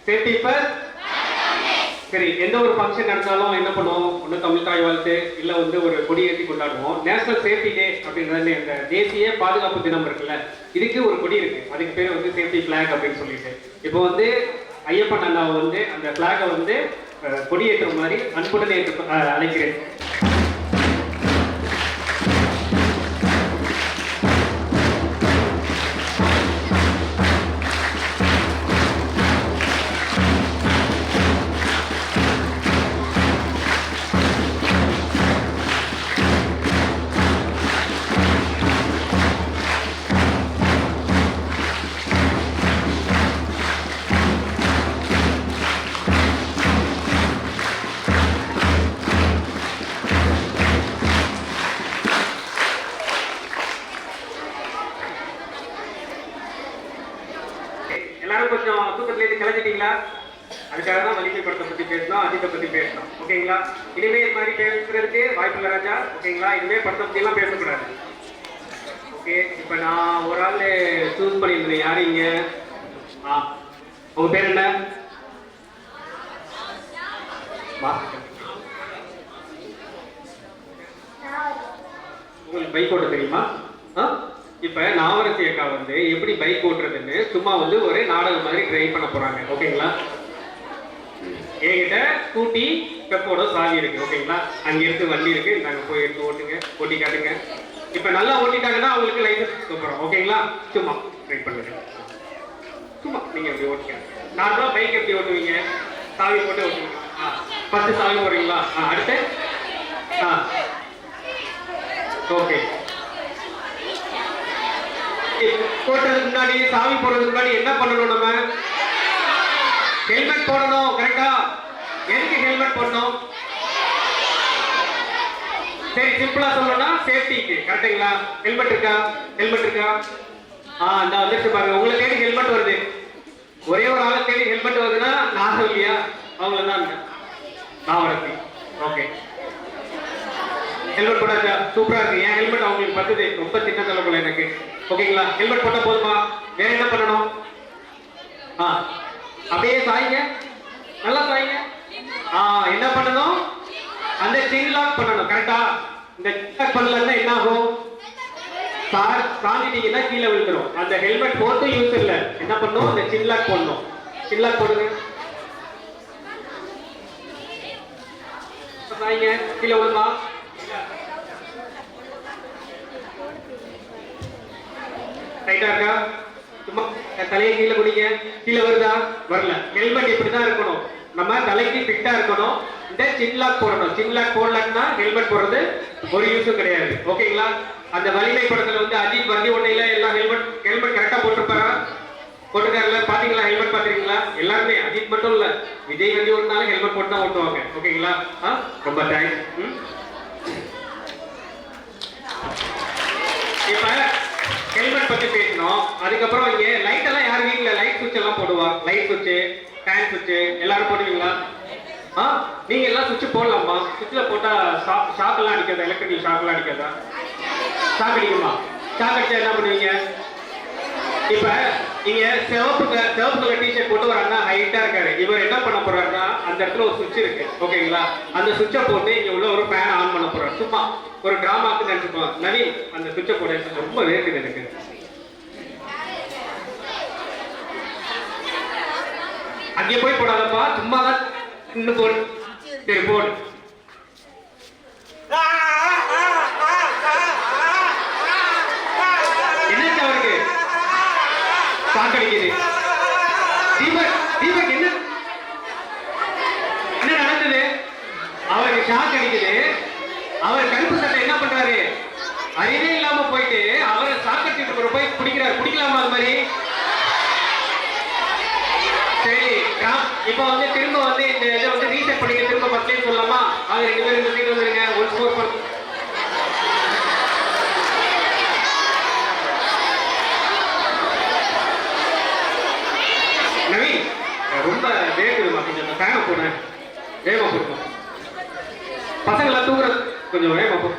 Safety first. சரி, எந்த ஒரு ஃபங்க்ஷன் நடந்தாலும் என்ன பண்ணுவோம்? ஒன்று தமிழ் தாய் வாழ்த்து, இல்லை வந்து ஒரு கொடியேற்றி கொண்டாடுவோம். நேஷனல் சேஃப்டி டே அப்படின்றது இந்த தேசிய பாதுகாப்பு தினம் இருக்குல்ல, இதுக்கு ஒரு கொடி இருக்கு. அதுக்கு பேர் வந்து சேஃப்டி ஃபிளாக் அப்படின்னு சொல்லிட்டு. இப்போ வந்து ஐயப்பன் அண்ணாவை வந்து அந்த ஃபிளாகை வந்து கொடியேற்றுற மாதிரி அன்புடன் அழைக்கிறேன். எல்லாரும் கொஞ்சம் தூக்கத்திலேருந்து கிளம்பிட்டீங்களா? அதுக்காக தான் வலிமை படத்தை பற்றி பேசணும், அஜித்தை பற்றி பேசணும். ஓகேங்களா? இனிமே இது மாதிரி பேசுறதுக்கு வாய்ப்பு இல்லை ராஜா. ஓகேங்களா? இனிமே படத்தை பற்றிலாம் பேசக்கூடாது. ஓகே, இப்போ நான் ஒரு ஆள் சூஸ் பண்ணியிருந்தேன். யாரு இங்க? உங்க பேர் என்ன? உங்களுக்கு பைக் ஓட்ட தெரியுமா? இப்ப நாவரசி அக்கா வந்து எப்படி பைக் ஓட்டுறதுன்னு சும்மா வந்து ஒரு நாடகம் மாதிரி ட்ரை பண்ண போறாங்க. ஓகேங்களா? என்கிட்ட ஸ்கூட்டி பெப்போட சாவி இருக்கு. ஓகேங்களா? அங்க இருக்கு, வண்டி இருக்கு, நாங்க போய் எடுத்து ஓட்டுங்க, ஓட்டி காட்டுங்க. இப்ப நல்லா ஓட்டிட்டாங்கன்னா அவங்களுக்கு லைசன்ஸ் கொடுக்குறோம். ஓகேங்களா? சும்மா ட்ரை பண்ணுங்க. சும்மா நீங்க எப்படி ஓட்டுங்க. நார்மலா பைக் எப்படி ஓட்டுவீங்க? சாவி போட்டு ஓட்டுவீங்க. ஃபர்ஸ்ட் சாவி போடுறீங்களா? அடுத்து ஓகே. போட்டதுக்கு முன்னாடி, சாவி போடுறதுக்கு முன்னாடி என்ன பண்ணணும்? நம்ம ஹெல்மெட் போடணும். கரெக்டா? எதுக்கு ஹெல்மெட் போடணும்? சரி, சிம்பிளா சொல்லணும்னா சேஃப்டிக்கு. கரெக்டுங்களா? ஹெல்மெட் இருக்கா? ஹெல்மெட் இருக்கா? இந்த வந்துட்டு பாருங்க, உங்களை தேடி ஹெல்மெட் வருது. ஒரே ஒரு ஆளை தேடி ஹெல்மெட் வருதுன்னா நான் இல்லையா? அவங்கள தான் நான் வரேன். ஓகே, ஹெல்மெட் போட்டாச்சா? சூப்பரா இருக்கு. என் ஹெல்மெட் அவங்களுக்கு பத்துது. ரொம்ப சின்ன தலைப்புல எனக்கு. ஓகேங்களா? ஹெல்மெட் போட்டா போதுமா? வேற என்ன பண்ணணும்? அப்படியே சாய்ங்க, நல்லா சாய்ங்க. என்ன பண்ணணும்? அந்த சின் லாக் பண்ணணும். கரெக்டா? இந்த சின் லாக் பண்ணலன்னா என்ன ஆகும்? சாஞ்சிட்டீங்கன்னா கீழே விழுந்துரும். அந்த ஹெல்மெட் போட்டு யூஸ் இல்லை. என்ன பண்ணணும்? அந்த சின் லாக் போடணும். சின் லாக் போடுங்க. சாய்ங்க, கீழே விழுமா? ரைட்டா இருக்கா? சும்மா தலையை கீழே குடிங்க. கீழே வருதா? வரல. ஹெல்மெட் இப்படிதான் இருக்கணும். நம்ம தலைக்கு ஃபிட்டா இருக்கணும். இந்த சின் லாக் போடணும். சின் லாக் போடலன்னா ஹெல்மெட் போடுறது ஒரு யூஸும் கிடையாது. ஓகேங்களா? அந்த வலிமை படத்துல வந்து அஜித் வண்டி ஒன்றையில எல்லாம் ஹெல்மெட் கரெக்டா போட்டிருப்பாரா? போட்டுக்காருல? பாத்தீங்களா? ஹெல்மெட் பாத்தீங்களா? எல்லாருமே, அஜித் மட்டும் இல்ல, விஜய் வண்டி ஓட்டினாலும் ஹெல்மெட் போட்டு தான் ஓட்டுவாங்க. ஓகேங்களா? ரொம்ப தேங்க்ஸ். இப்ப ஹெல்மெட் பத்தி பேசணும். அதுக்கப்புறம் இங்க லைட் எல்லாம் யார் வீட்டுல லைட் சுவிட்ச் எல்லாம் போடுவா? லைட் சுவிட்ச், ஃபேன் சுவிட்ச் எல்லாரும் போடுவீங்களா? நீங்க எல்லாம் சுவிட்ச் போடலாமா? சுவிட்ச்ல போட்டா ஷாக் எல்லாம் அடிக்காதா? எலக்ட்ரிக்கல் ஷாக் எல்லாம் அடிக்காதா? ஷாக் அடிக்குமா? ஷாக் அடிச்சா என்ன பண்ணுவீங்க? இப்ப இங்க சிவப்பு கலர் டிஷர்ட் போட்டு ஒரு அண்ணா ஹைட்டா இருக்காரு. இவர் என்ன பண்ண போறாருன்னா, அந்த இடத்துல ஒரு சுவிட்ச் இருக்கு. ஓகேங்களா? அந்த சுவிட்சை போட்டு இங்க உள்ள ஒரு ஃபேன் ஆன் பண்ண போறாரு. சும்மா ஒரு டிராமாக்கு நினைச்சுப்போம். நவீன், அந்த சுவிட்சை போட ரொம்ப வேர்க்குது எனக்கு. அங்கே போய் போடாதப்பா, சும்மா தான் இன்னும் போடு. சரி, போடு. என்னாச்சு அவருக்கு? ஷாக் அடிக்குது. தீபக் என்ன நடந்தது? அவருக்கு ஷாக் அடிக்குது. அவர் கருப்பு சட்டை என்ன பண்றாரு? அறிவே இல்லாம போயிட்டு அவரை ஷாக் அடிச்சுட்டு போய் பிடிக்கிறாரு. பிடிக்கலாமா அது மாதிரி? சரி, இப்ப வந்து திரும்ப வந்து இந்த இதை வந்து ரீசெட் பண்ணிக்க, திரும்ப ஃபர்ஸ்ட்ல சொல்லலாமா? அது 2 பேரும் இந்த சைடு வந்துருங்க. ஒரு ஸ்கோர் பண்ணு. நவீன், ரொம்ப வேகுதுமா, கொஞ்சம் ஃபேனை போட வேகமா போடுவோம். பசங்களாம் தூங்குறது கொஞ்சம் வேகமா போ.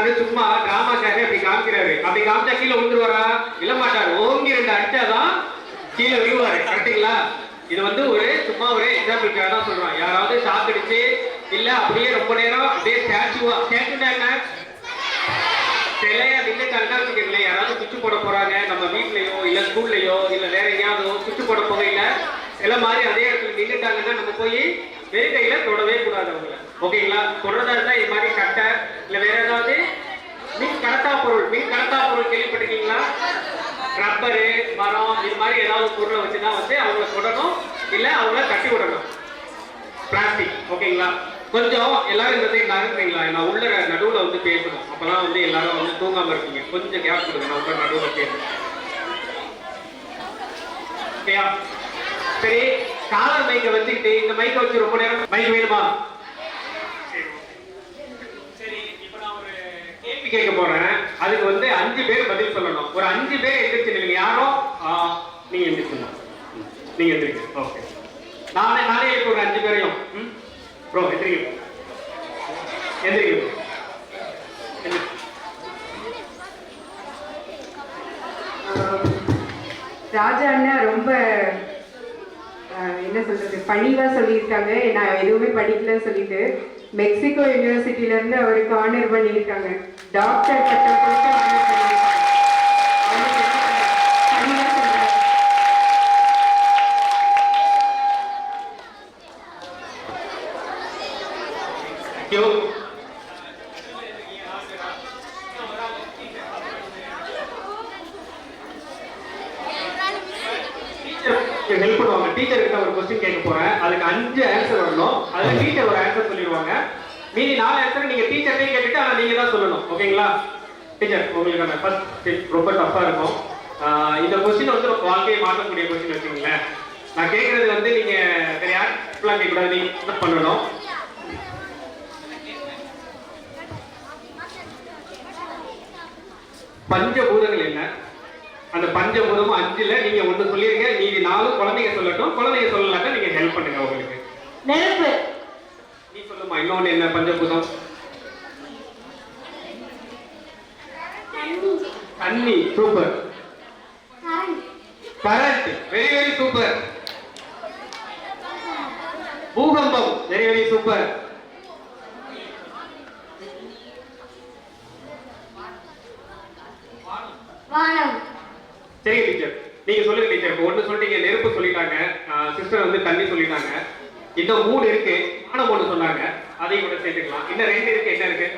பண்றாரு, சும்மா டிராமாக்காக அப்படி காமிக்கிறாரு. அப்படி காமிச்சா கீழே விழுந்துருவாரா? இல்ல மாட்டாரு. ஓங்கி 2 அடிச்சாதான் கீழே விழுவாரு. கரெக்டுங்களா? இது வந்து ஒரு சும்மா ஒரு எக்ஸாம்பிளுக்காக தான் சொல்றோம். யாராவது ஷாக் அடிச்சு இல்ல அப்படியே ரொம்ப நேரம் அப்படியே ஸ்டாச்சுனா என்ன சிலையா நின்றுட்டாங்கன்னா வச்சுக்கீங்களேன், யாராவது சுவிட்ச் போட போறாங்க நம்ம வீட்லயோ இல்ல ஸ்கூல்லயோ இல்ல வேற எங்கேயாவது சுவிட்ச் போட போகையில சில மாதிரி அதே இடத்துல நின்றுட்டாங்கன்னா நம்ம போய் வெறும் கையில தொடவே கூடாது அவங்கள. ஓகேங்களா? தொடர்றதா இருந்தா இது மாதிரி கட்டை இல்ல வேற ஏதாவது மின் கடத்தா பொருள் கேள்விப்பட்டிருக்கீங்களா? ரப்பரு, மரம், இது மாதிரி ஏதாவது பொருளை வச்சுதான் வந்து அவங்கள தொடணும் இல்ல அவங்கள கட்டி விடணும். பிளாஸ்டிக். ஓகேங்களா? கொஞ்சம் எல்லாரும் இந்த சைடு நகர்றீங்களா? நான் உள்ள நடுவுல வந்து பேசணும். அப்பதான் வந்து எல்லாரும் வந்து தூங்காம இருக்கீங்க. கொஞ்சம் கேப் கொடுங்க, நான் உள்ள நடுவுல பேசணும். ஓகேயா? சரி, காலர் மைக்கை வச்சுக்கிட்டு இந்த மைக்கை வச்சு ரொம்ப நேரம் மைக் வேணுமா? சரி, இப்ப நான் ஒரு கேள்வி கேட்க போறேன். அதுக்கு வந்து 5 பேர் பதில் சொல்லணும். ஒரு 5 பேர் எந்திரிச்சு நில்லுங்க. யாரும் நீங்க எந்திரிக்கணும். நீங்க எந்திரிங்க. ஓகே, நானே இப்போ ஒரு 5 பேரையும் ப்ரோ எந்திரிங்க. ராஜா அண்ணா ரொம்ப என்ன சொல்றது பணிவா சொல்லியிருக்காங்க. நான் எதுவுமே படிக்கலன்னு சொல்லிட்டு மெக்சிகோ யூனிவர்சிட்டில இருந்து அவருக்கு ஆனர் பண்ணியிருக்காங்க. டாக்டர் பட்டம் கொடுத்து ஆனர் பண்ணியிருக்காங்க. ஹெல்ப் பண்ணுவாங்க. டீச்சர் கிட்ட ஒரு क्वेश्चन கேட்க போறேன். அதுக்கு 5 ஆன்சர் வரணும். அதுல டீச்சர் ஒரு ஆன்சர் சொல்லிடுவாங்க. மீதி 4 ஆன்சர் நீங்க டீச்சர்ட்டே கேட்டுட்டு ஆனா நீங்க தான் சொல்லணும். ஓகேங்களா? டீச்சர் உங்களுக்கு ஃபர்ஸ்ட் ரொம்ப டஃப்பா இருக்கும். இந்த क्वेश्चन வந்து வாழ்க்கையை மாற்றக்கூடிய क्वेश्चन வச்சுங்களேன். நான் கேட்கறது வந்து நீங்க வேற யாருக்குலாம் கேட்க கூடாது, நீங்க பண்ணணும். பஞ்சபூதங்கள் என்ன? அந்த பஞ்சபூதமும் 5ல நீங்க 1 சொல்லிருங்க. மீதி 4 குழந்தைங்க சொல்லட்டும். குழந்தைங்க சொல்லலாம்னா நீங்க ஹெல்ப் பண்ணுங்க உங்களுக்கு. நெருப்பு. நீ சொல்லுமா, இன்னொன்னு என்ன பஞ்சபூதம்? தண்ணி. Super. Current. Very very super. பூகம்பம். Very very super. வானம். சரி டீச்சர், நீங்க சொல்லுங்க டீச்சர். இப்போ 1 சொல்லிட்டீங்க, நெருப்பு சொல்லிட்டாங்க, சிஸ்டர் வந்து தண்ணி சொல்லிட்டாங்க. இன்னும் 3 இருக்கு. வானம் 1 சொன்னாங்க, அதையும் கூட சேர்த்துக்கலாம். இன்னும் 2 இருக்கு. என்ன இருக்கு?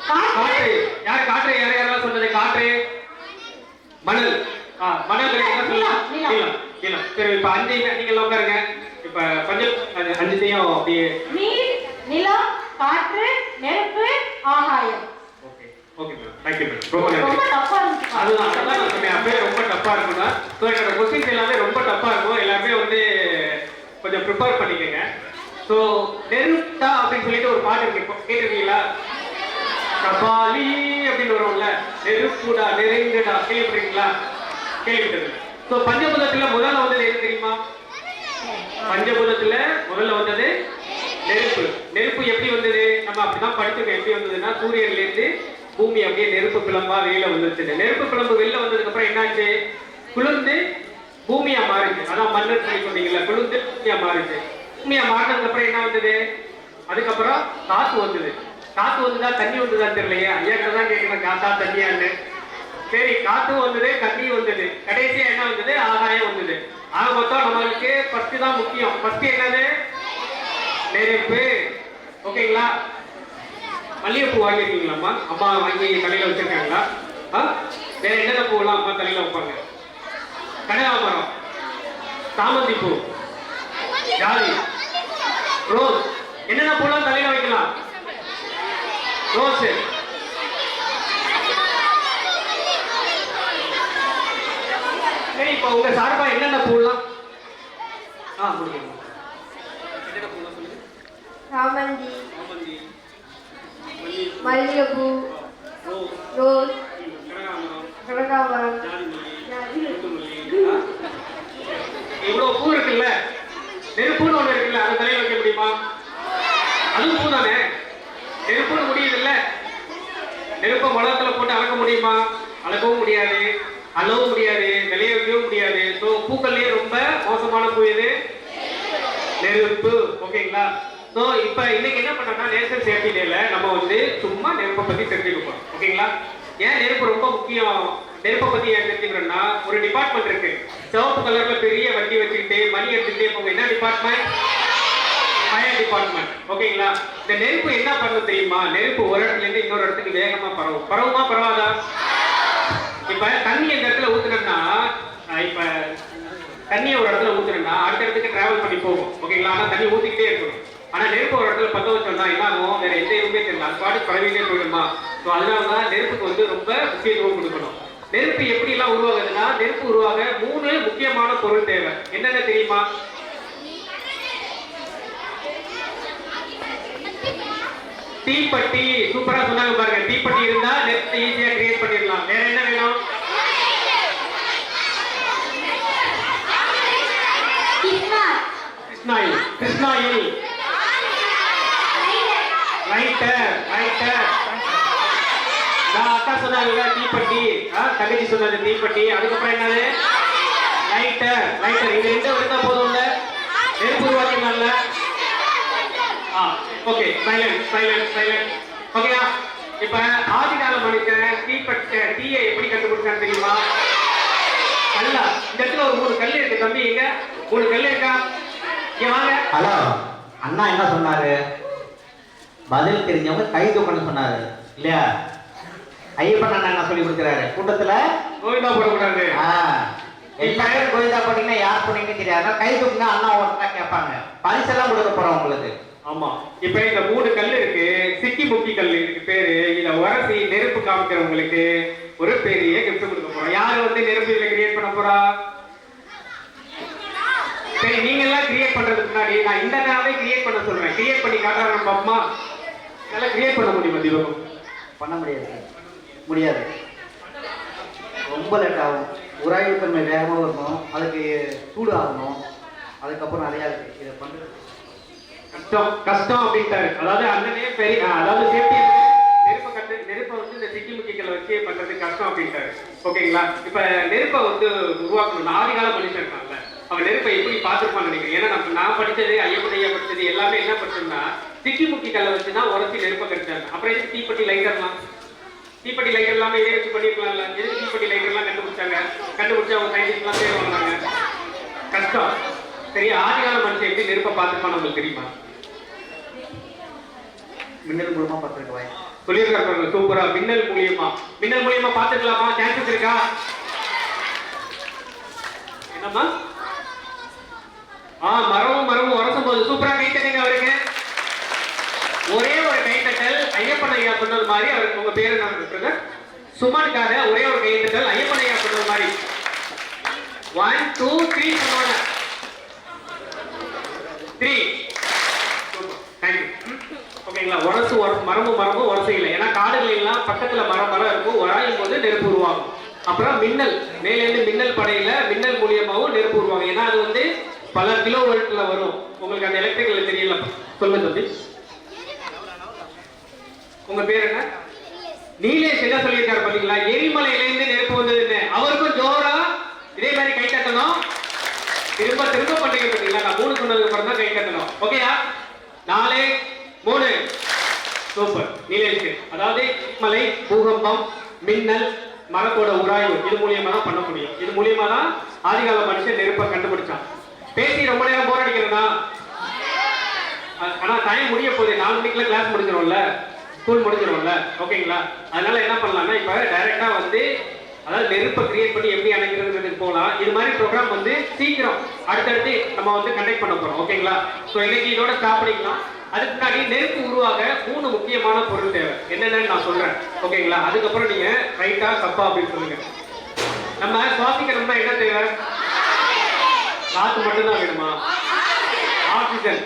காற்று. யார் காற்று? யாரெல்லாம் சொன்னது? காற்று, மணல். மணல் என்ன சொல்லலாம்? நீலம். நீலம். சரி, இப்ப 5 நீங்க எல்லாம் உட்காருங்க. இப்ப பஞ்சம் 5த்தையும் அப்படியே நீர், நிலம், காற்று, நெருப்பு, ஆகாயம். Okay ma'am, thank you ma'am. ரொம்ப நன்றி. ரொம்ப டஃப்பா இருந்துச்சு. அதுதான் நான் சொன்னேன், அப்படியே ரொம்ப டஃப்பா இருக்கும்னா. ஸோ என்னோட கொஸ்டின்ஸ் எல்லாமே ரொம்ப டஃப்பா இருக்கும். எல்லாருமே வந்து கொஞ்சம் ப்ரிப்பேர் பண்ணிக்கோங்க. ஸோ நெருட்டா அப்படின்னு சொல்லிட்டு ஒரு பாட்டு இருக்கு, கேட்டிருக்கீங்களா? கபாலி அப்படின்னு வரும்ல, நெருப்புடா நெருங்குடா, கேள்விப்பட்டிருக்கீங்களா? கேள்விப்பட்டது. ஸோ பஞ்சபூதத்துல முதல்ல வந்தது எது தெரியுமா? பஞ்சபூதத்துல முதல்ல வந்தது நெருப்பு. நெருப்பு எப்படி வந்தது? நம்ம அப்படிதான் படிச்சிருக்கோம். எப்படி வந்ததுன்னா, சூரியன்ல இருந்து பூமி அப்படியே நெருப்பு பிளம்பா வெளியில வந்துருச்சு. நெருப்பு பிளம்பு வெளியில வந்ததுக்கு அப்புறம் என்னாச்சு? குளிர்ந்து பூமியா மாறிச்சு. அதான் மன்னர் சொல்லி சொன்னீங்கல்ல, குளிர்ந்து பூமியா மாறிச்சு. பூமியா மாறினதுக்கு அப்புறம் என்ன வந்தது? அதுக்கப்புறம் காத்து வந்தது. காத்து வந்துதா தண்ணி வந்துதான் தெரியலையே. ஐயா கிட்ட தான் கேட்கணும், காத்தா தண்ணியான்னு. சரி, காத்தும் வந்தது, தண்ணியும் வந்தது. கடைசியா என்ன வந்தது? ஆகாயம் வந்தது. ஆக மொத்தம் நம்மளுக்கு ஃபர்ஸ்ட் தான் முக்கியம். ஃபர்ஸ்ட் என்னது? நெருப்பு. ஓகேங்களா? மல்லிகைப்பூ வாங்கிருக்கீங்களாம்மா? அம்மா வாங்கி தலையில வச்சிருக்காங்களா? வேற என்னென்ன பூவெல்லாம் அம்மா தலையில வைப்பாங்க? கனகாமரம், சாமந்தி பூ, ஜாதி, ரோஸ். என்னென்ன பூலாம் தலையில வைக்கலாம்? ரோஸ். சரி, இப்ப உங்க சார்பா என்னென்ன பூலாம் முடியும்? என்னென்ன பூலாம் சொல்லுங்க. சாமந்தி, சாமந்தி, மல்லிகைப்பூ, ரோஸ், கனகாமரம், இவ்வளவு பூ இருக்குல்ல, நெருப்புன்னு ஒண்ணு இருக்குல்ல, அதை தலையில வைக்க முடியுமா? அதுவும் பூ தானே. நெருப்புன்னு முடியுது இல்ல, நெருப்பு முடியுமா? அளக்கவும் முடியாது, அளவும் முடியாது, விளைய வைக்கவும் முடியாது. ஸோ பூக்கள்லயே ரொம்ப மோசமான பூ எது? நெருப்பு. ஓகேங்களா? ஸோ இப்போ இன்னைக்கு என்ன பண்ணோம்னா நேஷனல் சேஃப்டி டேல நம்ம வந்து சும்மா நெருப்பை பத்தி தெரிஞ்சுக்க ஓகேங்களா? ஏன் நெருப்பு ரொம்ப முக்கியம்? நெருப்பை பத்தி ஏன் தெரிஞ்சுக்கிறோம்னா ஒரு டிபார்ட்மெண்ட் இருக்கு, சிவப்பு கலர்ல பெரிய வண்டி வச்சுக்கிட்டு மணி எடுத்துக்கிட்டே போங்க. என்ன டிபார்ட்மெண்ட்? Fire department. ஓகேங்களா? இந்த நெருப்பு என்ன பண்ணும் தெரியுமா? நெருப்பு ஒரு இடத்துல இருந்து இன்னொரு இடத்துக்கு வேகமா பரவும். பரவுமா பரவாதா? இப்ப தண்ணி இந்த இடத்துல ஊத்துனோம்னா, இப்ப தண்ணியை ஒரு இடத்துல ஊத்துனோம்னா அடுத்த இடத்துக்கு டிராவல் பண்ணி போகும். ஓகேங்களா? ஆனா தண்ணி ஊத்திக்கிட்டே இருக்கணும். ஆனா நெருப்பு ஒரு இடத்துல பத்த வச்சோம்னா என்ன ஆகும்? வேற எந்த இதுவுமே தெரியல, அது பாட்டு பரவிட்டே போயிடுமா? ஸோ அதனாலதான் நெருப்புக்கு வந்து ரொம்ப முக்கியத்துவம் கொடுக்கணும். நெருப்பு எப்படி எல்லாம் உருவாகுதுன்னா, நெருப்பு உருவாக 3 முக்கியமான பொருள் தேவை. என்னென்ன தெரியுமா? தீப்பெட்டி. சூப்பரா சொன்னாங்க பாருங்க. தீப்பெட்டி இருந்தா நெருப்பு ஈஸியா கிரியேட் பண்ணிடலாம். வேற என்ன வேணும்? கிருஷ்ணாயில். கிருஷ்ணாயில். லைட்டர். லைட்டர். நான் அக்கா சொன்னாங்க தீப்பெட்டி, தங்கச்சி சொன்னது தீப்பெட்டி. அதுக்கப்புறம் என்னது? லைட்டர். லைட்டர். இது 2 இருந்தா போதும்ல, நெருப்பு உருவாக்கினால. Okay, silent silent silent. ஓகேயா? இப்ப ஆதிகால மனுஷன் தீயை எப்படி கண்டுபிடிச்சான்னு தெரியுமா? கல்லா. இந்த இடத்துல ஒரு 3 கல் இருக்கு தம்பி. எங்க 3 கல் இருக்கா? இங்க வாங்க. ஹலோ அண்ணா, என்ன சொன்னாரு? பதில் தெரிஞ்சவங்க கை தூக்கணும்னு சொன்னாரு இல்லையா? ஐயப்பன் அண்ணா என்ன சொல்லி கொடுக்குறாரு கூட்டத்துல? கோவிந்தா போடக்கூடாது. எல்லாரும் கோவிந்தா போட்டீங்கன்னா யார் போனீங்கன்னு தெரியாது. கை தூக்குங்க அண்ணா ஓட்டா கேட்பாங்க. பரிசெல்லாம் கொடுக்க போறோம் உங்களுக்கு. ஆமா. இப்ப இந்த 3 கல் இருக்கு, சிக்கி முக்கி கல் இருக்கு பேரு. இத உரசி நெருப்பு காமிக்கிறவங்களுக்கு ஒரு பெரிய கிஃப்ட் கொடுக்க போறோம். யாரு வந்து நெருப்பு இதுல கிரியேட் பண்ண போறா? சரி, நீங்க எல்லாம் கிரியேட் பண்றதுக்கு முன்னாடி நான் இந்த நாளே கிரியேட் பண்ண சொல்றேன். கிரியேட் பண்ணி காட்டுறாங்க பாப்பமா. இதெல்லாம் கிரியேட் பண்ண முடியுமா தீபம்? பண்ண முடியாது. முடியாது, ரொம்ப லேட் ஆகும். உராய்வு தன்மை வேகமாக வரணும், அதுக்கு சூடு ஆகணும், அதுக்கப்புறம் நிறையா இருக்கு. இதை பண்றது கஷ்டம். கஷ்டம் அப்படின்ட்டாரு. அதாவது அண்ணனே பெரிய, அதாவது சேஃப்டி நெருப்பை வந்து இந்த சிக்கி முக்கிகளை வச்சு பண்றது கஷ்டம் அப்படின்ட்டாரு. ஓகேங்களா? இப்ப நெருப்பை வந்து உருவாக்கணும். ஆதிகால மனுஷன் இருக்காங்கல்ல, அவன் நெருப்பை எப்படி பார்த்துருப்பான்னு நினைக்கிறேன். ஏன்னா நான் படிச்சது, ஐயப்பன் ஐயா படிச்சது எல்லாமே என்ன படிச்சோம்னா சிக்கி முக்கி கல்லை வச்சுதான் உரசி நெருப்பை கடிச்சாங்க. அப்புறம் எதுக்கு தீப்பெட்டி லைட்டர்லாம்? தீப்பெட்டி லைட்டர் எல்லாமே இதே வச்சு பண்ணிருக்கலாம்ல. எதுக்கு தீப்பெட்டி லைட்டர் எல்லாம் கண்டுபிடிச்சாங்க? கண்டுபிடிச்சு அவங்க சயின்டிஸ்ட் எல்லாம் பேர் வாங்கினாங்க. கஷ்டம். சரி, ஆதிகால மனுஷன் எப்படி நெருப்பை பார்த்துருப்பான்னு உங்களுக்கு தெரியுமா? மின்னல் மூலமா பார்த்துருக்கேன் சொல்லியிருக்காரு. சூப்பரா. மின்னல் மூலியமா. மின்னல் மூலியமா பார்த்துக்கலாமா? சான்சஸ் இருக்கா? என்னம்மா? மரமும் உரசும் போது சூப்பரா கை தட்டுங்க அவருக்கு. ஒரே ஒரு கைத்தட்டல். ஐயப்பன் ஐயா சொன்னது மாதிரி. அவருக்கு உங்க பேரு என்ன? சுமனுக்காக ஒரே ஒரு கைத்தட்டல். ஐயப்பன் ஐயா சொன்னது மாதிரி 1 2 3 சொன்னாங்க. 3. தேங்க்யூ. ஓகேங்களா? மரமும் உரசு இல்லை. ஏன்னா காடுகள் எல்லாம் பக்கத்துல மரம் இருக்கும். உராயும் போது நெருப்பு உருவாகும். அப்புறம் மின்னல், மேலேருந்து மின்னல் படையில மின்னல் மூலியமாவும் நெருப்பு உருவாகும். ஏன்னா அது வந்து பல கிலோ வோல்ட்ல வரும். உங்களுக்கு அந்த எலக்ட்ரிக்கல் தெரியல. சொல்லுங்க தம்பி, உங்க பேர் என்ன? நீலேஷ். என்ன சொல்லியிருக்காரு பாத்தீங்களா? எரிமலையிலேருந்து நெருப்பு வந்ததுன்னு. அவருக்கும் ஜோரா இதே மாதிரி கை தட்டணும். திரும்ப பண்றீங்க பாத்தீங்களா? நான் 3 சொன்னதுக்கு அப்புறம் தான் கை தட்டணும். ஓகேயா? 4 3. சூப்பர். நீலேஷ். அதாவது மலை, பூகம்பம், மின்னல், மரத்தோட உராய்வு, இது மூலியமா தான் பண்ண முடியும். இது மூலியமா தான் ஆதிகால மனுஷன் நெருப்பை கண்டுபிடிச்சான். பேசி ரொம்ப நேரம் போர் அடிக்கிறதா? ஆனா டைம் முடிய போகுது. 4 மணிக்குள்ள கிளாஸ் முடிஞ்சிடும்ல, ஸ்கூல் முடிஞ்சிடும்ல. ஓகேங்களா? அதனால என்ன பண்ணலாம்னா இப்ப டைரக்டா வந்து அதாவது நெருப்பை கிரியேட் பண்ணி எப்படி அணைக்கிறதுக்கு போகலாம். இது மாதிரி ப்ரோக்ராம் வந்து சீக்கிரம் அடுத்தடுத்து நம்ம வந்து கண்டக்ட் பண்ண போறோம். ஓகேங்களா? ஸோ இன்னைக்கு இதோட ஸ்டாப் பண்ணிக்கலாம். அதுக்கு முன்னாடி நெருப்பு உருவாக 3 முக்கியமான பொருள் தேவை. என்னென்னு நான் சொல்றேன். ஓகேங்களா? அதுக்கப்புறம் நீங்க ரைட்டா தப்பா அப்படின்னு சொல்லுங்க. நம்ம சுவாசிக்கணும்னா என்ன தேவை? காத்து மட்டும்தான் வேணுமா? ஆக்சிஜன்.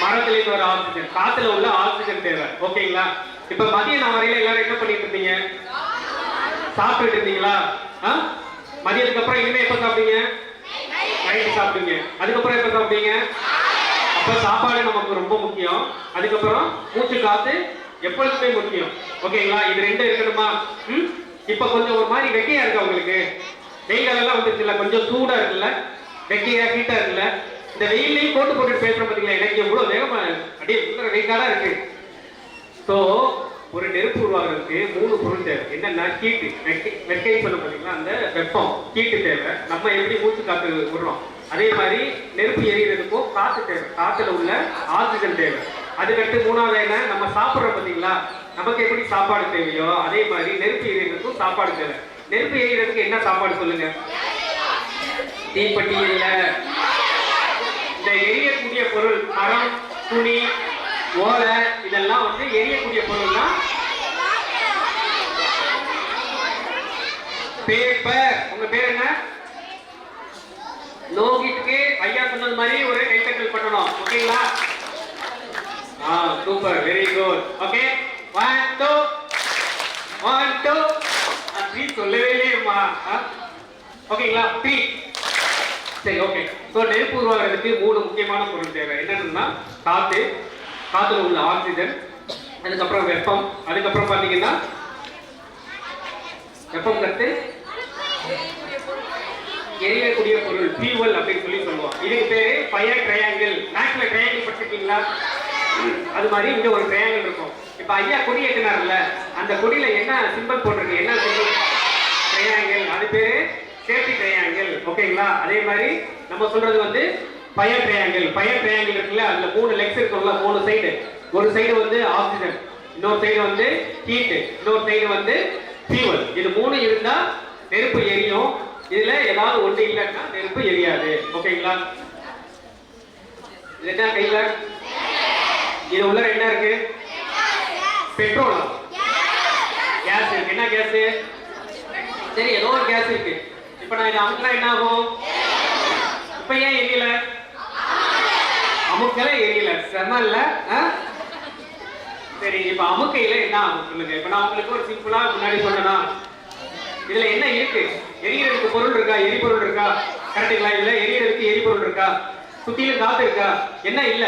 மரத்திலிருந்து வர ஆக்சிஜன், காத்துல உள்ள ஆக்சிஜன் தேவை. ஓகேங்களா? இப்ப மதியம் வரையில எல்லாரும் என்ன பண்ணிட்டு இருந்தீங்க? சாப்பிட்டு இருந்தீங்களா? மதியத்துக்கு அப்புறம் இனிமே எப்ப சாப்பிட்டீங்க? நைட்டு சாப்பிட்டீங்க. அதுக்கப்புறம் எப்ப சாப்பிட்டீங்க? அப்ப சாப்பாடு நமக்கு ரொம்ப முக்கியம். அதுக்கப்புறம் மூச்சு காத்து எப்பொழுதுமே முக்கியம். ஓகேங்களா? இது ரெண்டும் இருக்கணுமா? இப்ப கொஞ்சம் ஒரு மாதிரி வெக்கையா இருக்கா உங்களுக்கு? வெயில் எல்லாம் வந்துருச்சுல்ல, கொஞ்சம் சூடா இருக்குல்ல, வெக்கையா ஹீட்டா இருக்குல்ல. இந்த வெயிலையும் கோட்டு போட்டுட்டு பேசுற பாத்தீங்களா, எனக்கு எவ்வளவு வேகமா அப்படியே உள்ள வெயிட்டாடா இருக்கு. ஸோ ஒரு நெருப்பு உருவாகிறதுக்கு 3 பொருள் தேவை. என்னன்னா ஹீட்டு, வெக்கை சொல்ல பார்த்தீங்களா, அந்த வெப்பம், ஹீட்டு தேவை. நம்ம எப்படி மூச்சு காத்து விடுறோம், அதே மாதிரி நெருப்பு எரியறதுக்கும் காற்று தேவை. காத்துல உள்ள ஆக்சிஜன் தேவை. அதுக்கடுத்து 3வது என்ன, நம்ம சாப்பிட்றோம் பார்த்தீங்களா, நமக்கு எப்படி சாப்பாடு தேவையோ அதே மாதிரி நெருப்பு எரியறதுக்கும் சாப்பாடு தேவை. நெருப்பு எரியறதுக்கு என்ன சாப்பாடு சொல்லுங்க? தீப்பெட்டி இல்ல, இந்த எரியக்கூடிய பொருள் மரம், துணி, ஓலை, இதெல்லாம் வந்து எரியக்கூடிய பொருள் தான். பேப்பர். உங்க பேர் என்ன? லோகித்துக்கு ஐயா சொன்னது மாதிரி ஒரு கைத்தட்டல் பண்ணணும். ஓகேங்களா? Super, very good. ஓகே, 1 2 1 2 3 சொல்லவே இல்லையேம்மா. ஓகேங்களா? 3. சரி, ஓகே. ஸோ நெருப்பு உருவாகிறதுக்கு 3 முக்கியமான பொருள் தேவை. என்னன்னா காத்து, காத்துல உள்ள ஆக்சிஜன், அதுக்கப்புறம் வெப்பம், அதுக்கப்புறம் பாத்தீங்கன்னா வெப்பம் கத்து எரியக்கூடிய பொருள், ஃபியூவல் அப்படின்னு சொல்லி சொல்லுவோம். இதுக்கு பேரு ஃபயர் ட்ரையாங்கிள். மேக்ஸ்ல ட்ரையாங்கிள் படிச்சிருக்கீங்களா? அது மாதிரி இங்க ஒரு ட்ரையாங்கிள் இருக்கும். இப்ப ஐயா கொடி ஏற்றினார்ல, அந்த கொடியில என்ன சிம்பிள் போட்டிருக்கு, என்ன சிம்பிள்? ட்ரையாங்கிள். அது பேரு சேஃப்டி ட்ரையாங்கிள். ஓகேங்களா? அதே மாதிரி நம்ம சொல்றது வந்து ஃபயர் ட்ரையாங்கிள். ஃபயர் ட்ரையாங்கிள் இருக்குல்ல, அதுல 3 லெக்ஸ் இருக்குல்ல, 3 சைடு. ஒரு சைடு வந்து ஆக்சிஜன், இன்னொரு சைடு வந்து ஹீட், இன்னொரு சைடு வந்து ஃபியூவல். இது 3 இருந்தா நெருப்பு எரியும். இதுல ஏதாவது ஒன்று இல்லைன்னா நெருப்பு எரியாது. ஓகேங்களா? இது என்ன கையில? இது உள்ள என்ன இருக்கு? பெட்ரோல், கேஸ் இருக்கு. என்ன கேஸ்? சரி, ஏதோ ஒரு கேஸ் இருக்கு. இப்ப நான் இதை அமுக்கினா என்ன ஆகும்? இப்ப ஏன் எரியல? அமுக்கல எரியல. செமல்ல. சரி, இப்ப அமுக்கையில என்ன ஆகும் சொல்லுங்க. இப்ப நான் உங்களுக்கு ஒரு சிம்பிளா முன்னாடி சொன்னா, இதுல என்ன இருக்கு? எரியறதுக்கு பொருள் இருக்கா? எரிபொருள் இருக்கா? கரெக்டுங்களா? இதுல எரியறதுக்கு எரிபொருள் இருக்கா? சுத்தியில காத்து இருக்கா? என்ன இல்ல?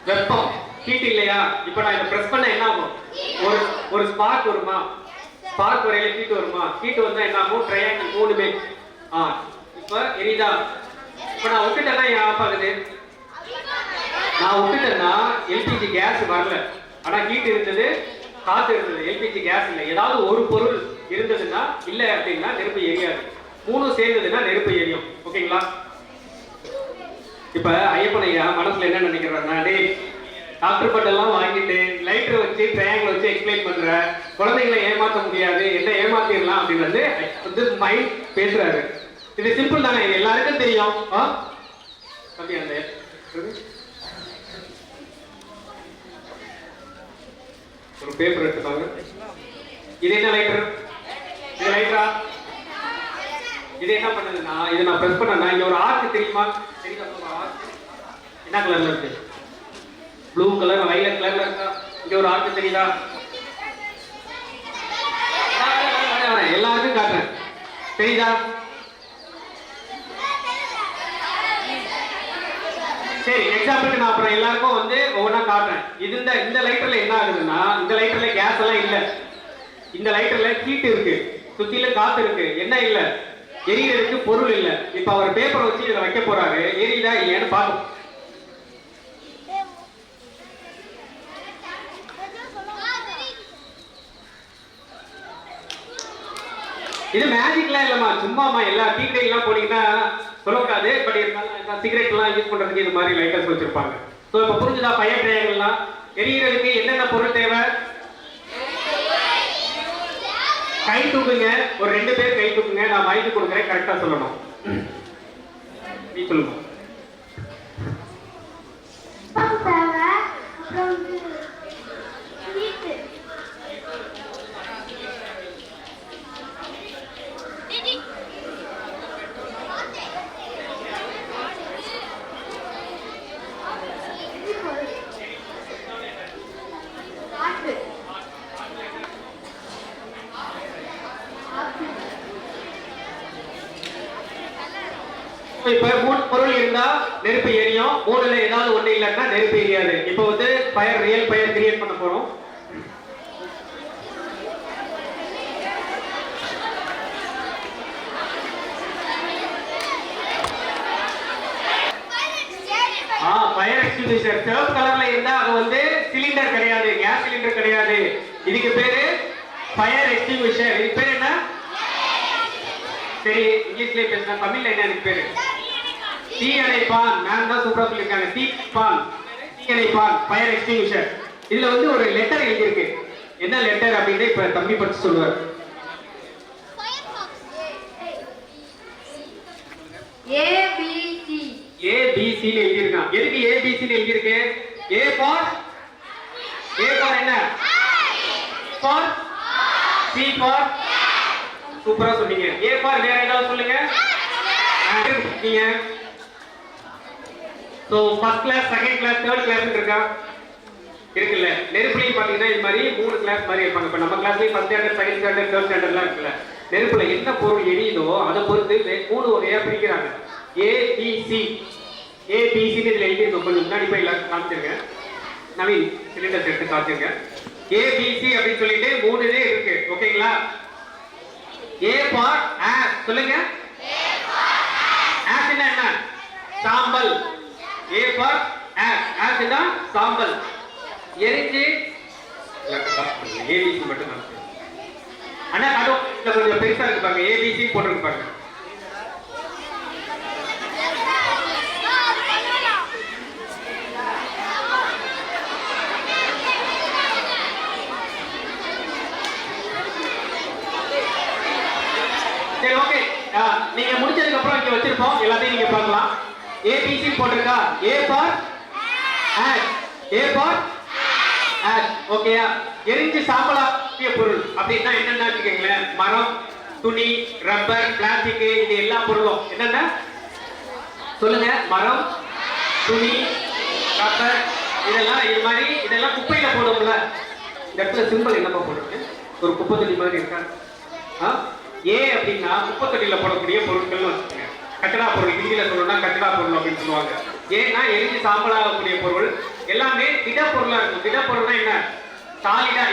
வெப்பம், ஹீட் இல்லையா? இப்ப நான் இதை பிரஸ் பண்ண என்ன ஆகும்? ஒரு ஸ்பார்க் வருமா? ஸ்பார்க் வரையில ஹீட் வருமா? ஹீட் வந்தா என்ன ஆகும்? ட்ரையாங்கிள் 3மே. இப்ப எரியுதா? இப்ப நான் விட்டுட்டேன்னா ஏன் ஆஃப் ஆகுது? நான் விட்டுட்டேன்னா எல்பிஜி கேஸ் வரல, ஆனா ஹீட் இருந்தது, காத்து இருந்தது, எல்பிஜி கேஸ் இல்லை. ஏதாவது ஒரு பொருள் இருந்ததுன்னா, இல்ல அப்படின்னா நெருப்பு எரியாது. 3 சேர்ந்ததுன்னா நெருப்பு எரியும். ஓகேங்களா? இப்ப ஐயப்பன் ஐயா மனசுல என்ன நினைக்கிறாருன்னா, டேய் டாக்டர் பட்டெல்லாம் வாங்கிட்டு லைட்டர் வச்சு ட்ரையாங்கிள் வச்சு எக்ஸ்பிளைன் பண்ற, குழந்தைகளை ஏமாற்ற முடியாது, என்ன ஏமாத்திடலாம் அப்படின்னு வந்து மைண்ட் பேசுறாரு. இது சிம்பிள் தானே, இது எல்லாருக்கும் தெரியும். தம்பி அந்த ஒரு பேப்பர் எடுத்துப்பாங்க. இது என்ன லைட்டர்? இது லைட்டரா? இது என்ன பண்ணுதுன்னா, இதை நான் பிரஸ் பண்ணா இங்க ஒரு ஆர்க் தெரியுமா? என்ன கலர்ல இருக்கு? ப்ளூ கலர், வயலட் கலர்ல இருக்கா? இங்க ஒரு ஆர்க் தெரியுதா? எல்லாருக்கும் காட்டுறேன், தெரியுதா? சரி, எக்ஸாம்பிளுக்கு நான் அப்புறம் எல்லாருக்கும் வந்து ஒவ்வொன்றா காட்டுறேன். இது இந்த லைட்டர்ல என்ன ஆகுதுன்னா, இந்த லைட்டர்ல கேஸ் எல்லாம் இல்ல, இந்த லைட்டர்ல ஹீட் இருக்கு, சுத்தில காத்து இருக்கு. என்ன இல்ல? எரியறதுக்கு பொருள் இல்ல. இப்ப அவர் பேப்பர் வச்சு இதுல வைக்க போறாரு, எரியுதா இல்லையான்னு பார்ப்போம். இது மேஜிக்லாம் இல்லம்மா, சும்மாமா. எல்லா டீ கடைலாம் போனீங்கன்னா சொல்லக்கூடாது, பட் இருந்தாலும் சிகரெட் எல்லாம் யூஸ் பண்றதுக்கு இது மாதிரி லைட்டர்ஸ் வச்சிருப்பாங்க. ஸோ இப்போ புரிஞ்சுதா? ஃபயர் ட்ரையாங்கிள்லாம் எரியறதுக்கு என்னென்ன பொருள் தேவை? கை தூக்குங்க, ஒரு 2 பேர் கை தூக்குங்க, நான் மைக்கு கொடுக்குறேன், கரெக்டா சொல்லணும். நீ சொல்லுங்க. இப்ப 3 பொருள் இருந்தா நெருப்பு எரியும், 3ல ஏதாவது ஒண்ணு இல்லைன்னா நெருப்பு எரியாது. இப்போ வந்து ரியல் ஃபயர் கிரியேட் பண்ண போறோம். எக்ஸ்டிங்விஷர். சிவப்பு கலர்ல இருந்தா அது வந்து சிலிண்டர் கிடையாது, கேஸ் சிலிண்டர் கிடையாது. இதுக்கு பேரு ஃபயர் எக்ஸ்டிங்விஷர். இது பேர் என்ன? சரி, இங்கிலீஷ்லயே பேசுனா, தமிழ்ல என்ன இதுக்கு பேரு? தீயணைப்பான். மேம் தான் சூப்பரா சொல்லிருக்காங்க. தீயணைப்பான், ஃபயர் எக்ஸ்டிங்விஷர். இதுல வந்து ஒரு லெட்டர் எழுதியிருக்கு. என்ன லெட்டர் அப்படின்னு இப்ப தம்பி படிச்சு சொல்லுவார். ABC. ABC ன்னு எழுதியிருக்கான். எதுக்கு ABC ன்னு எழுதியிருக்கு? A ஃபார் என்ன? For C for. சூப்பரா சொன்னீங்க. A ஃபார் வேற ஏதாவது சொல்லுங்க. நீங்க so first class, second class, third class இருக்கா? இருக்குல்ல. நெருப்புலையும் பாத்தீங்கன்னா இது மாதிரி 3 கிளாஸ் மாதிரி இருப்பாங்க. இப்ப நம்ம கிளாஸ்லயும் first standard, second standard, third ஸ்டாண்டர்ட்லாம் இருக்குல்ல. நெருப்புல என்ன பொருள் எரியுதோ அதை பொறுத்து 3 வகையா பிரிக்கிறாங்க. ABC. ABC ன்னு இதுல எழுதியிருக்கோம். கொஞ்சம் முன்னாடி போய் எல்லாரும் காமிச்சிருங்க. நவீன் சிலிண்டர் எடுத்து காமிச்சிருங்க. ABC அப்படின்னு சொல்லிட்டு 3 இதே இருக்கு. ஓகேங்களா? A for as. சொல்லுங்க. ஆஸ் என்ன? சாம்பல். A for as. ஆஸ் என்ன? சாம்பல். எரிஞ்சு ABC மட்டும் தான். அண்ணா கடும் கொஞ்சம் பெருசா இருக்கு பாருங்க. ABC போட்டுருக்கு பாருங்க. சரி, ஓகே. நீங்க முடிச்சதுக்கு அப்புறம் இங்க வச்சிருப்போம். எல்லாத்தையும் நீங்க பார்க்கலாம். ABC போட்டிருக்கா? A for ash. A for ash. ஓகேயா? எரிஞ்சு சாம்பலாக்கிய பொருள் அப்படின்னா என்னென்ன வச்சுக்கீங்களேன். மரம், துணி, ரப்பர், பிளாஸ்டிக், இது எல்லா பொருளும் என்னென்ன சொல்லுங்க. மரம், துணி, ரப்பர், இதெல்லாம் இது மாதிரி இதெல்லாம் குப்பையில போடுவோம்ல. இந்த இடத்துல சிம்பிள் என்னப்பா போடுறது? ஒரு குப்பை தொட்டி மாதிரி இருக்கா? ஏ அப்படின்னா குப்பை தொட்டியில போடக்கூடிய பொருட்கள்னு வச்சுக்கோங்க. கட்டடா பொருள், ஹிந்தியில சொல்லணும்னா கட்டடா பொருள் அப்படின்னு சொல்லுவாங்க. ஏன்னா எரிஞ்சு சாம்பலாகக்கூடிய பொருள் எல்லாமே திடப்பொருளா இருக்கும். திடப்பொருள்னா என்ன? சாலிடா.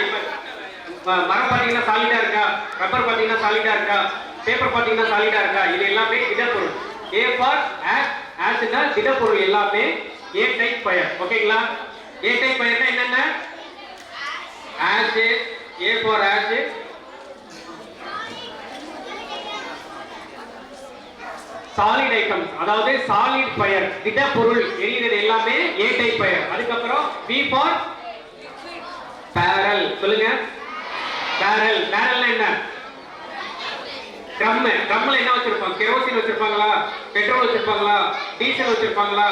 இப்ப மரம் பாத்தீங்கன்னா சாலிடா இருக்கா? ரப்பர் பாத்தீங்கன்னா சாலிடா இருக்கா? பேப்பர் பாத்தீங்கன்னா சாலிடா இருக்கா? இது எல்லாமே திடப்பொருள். ஏ ஃபார் ஆஸ்னா திடப்பொருள் எல்லாமே ஏ டைப் ஃபயர். ஓகேங்களா? ஏ டைப் ஃபயர்னா என்னென்ன? Ash. A for ash. Solid items, அதாவது சாலிட் ஃபயர், திடப்பொருள் எரியுறது எல்லாமே ஏ டைப் ஃபயர். அதுக்கப்புறம் பி ஃபார் பேரல். சொல்லுங்க. பேரல். பேரல்னா என்ன? ட்ரம். ட்ரம்ல என்ன வச்சிருப்பாங்க? கெரோசின் வச்சிருப்பாங்களா? பெட்ரோல் வச்சிருப்பாங்களா? டீசல் வச்சிருப்பாங்களா?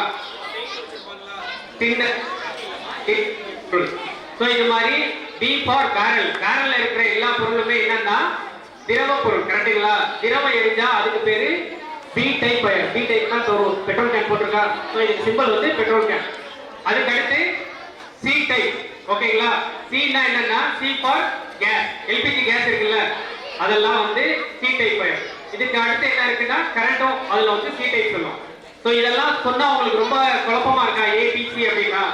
சோ இது மாதிரி பி ஃபார் பேரல். பேரல்ல இருக்கிற எல்லா பொருளுமே என்னன்னா திரவ பொருள். கரெக்ட்டுங்களா? திரவம் எரிஞ்சா அதுக்கு பேரு பி டைப் ஃபயர். பி டைப்னா பெட்ரோல் கேன் போட்டிருக்கா? சோ இது சிம்பிள் வந்து பெட்ரோல் கேன். அதுக்கு அடுத்து சி டைப். ஓகேங்களா? சினா என்னன்னா C for gas. LPG gas இருக்குல்ல, அதெல்லாம் வந்து சி டைப் ஃபயர். இதுக்கு அடுத்து என்ன இருக்குன்னா கரண்டும் அதுல வந்து சி டைப் சொல்லுவோம். சோ இதெல்லாம் சொன்னா உங்களுக்கு ரொம்ப குழப்பமா இருக்கா? ஏபிசி அப்படின்னா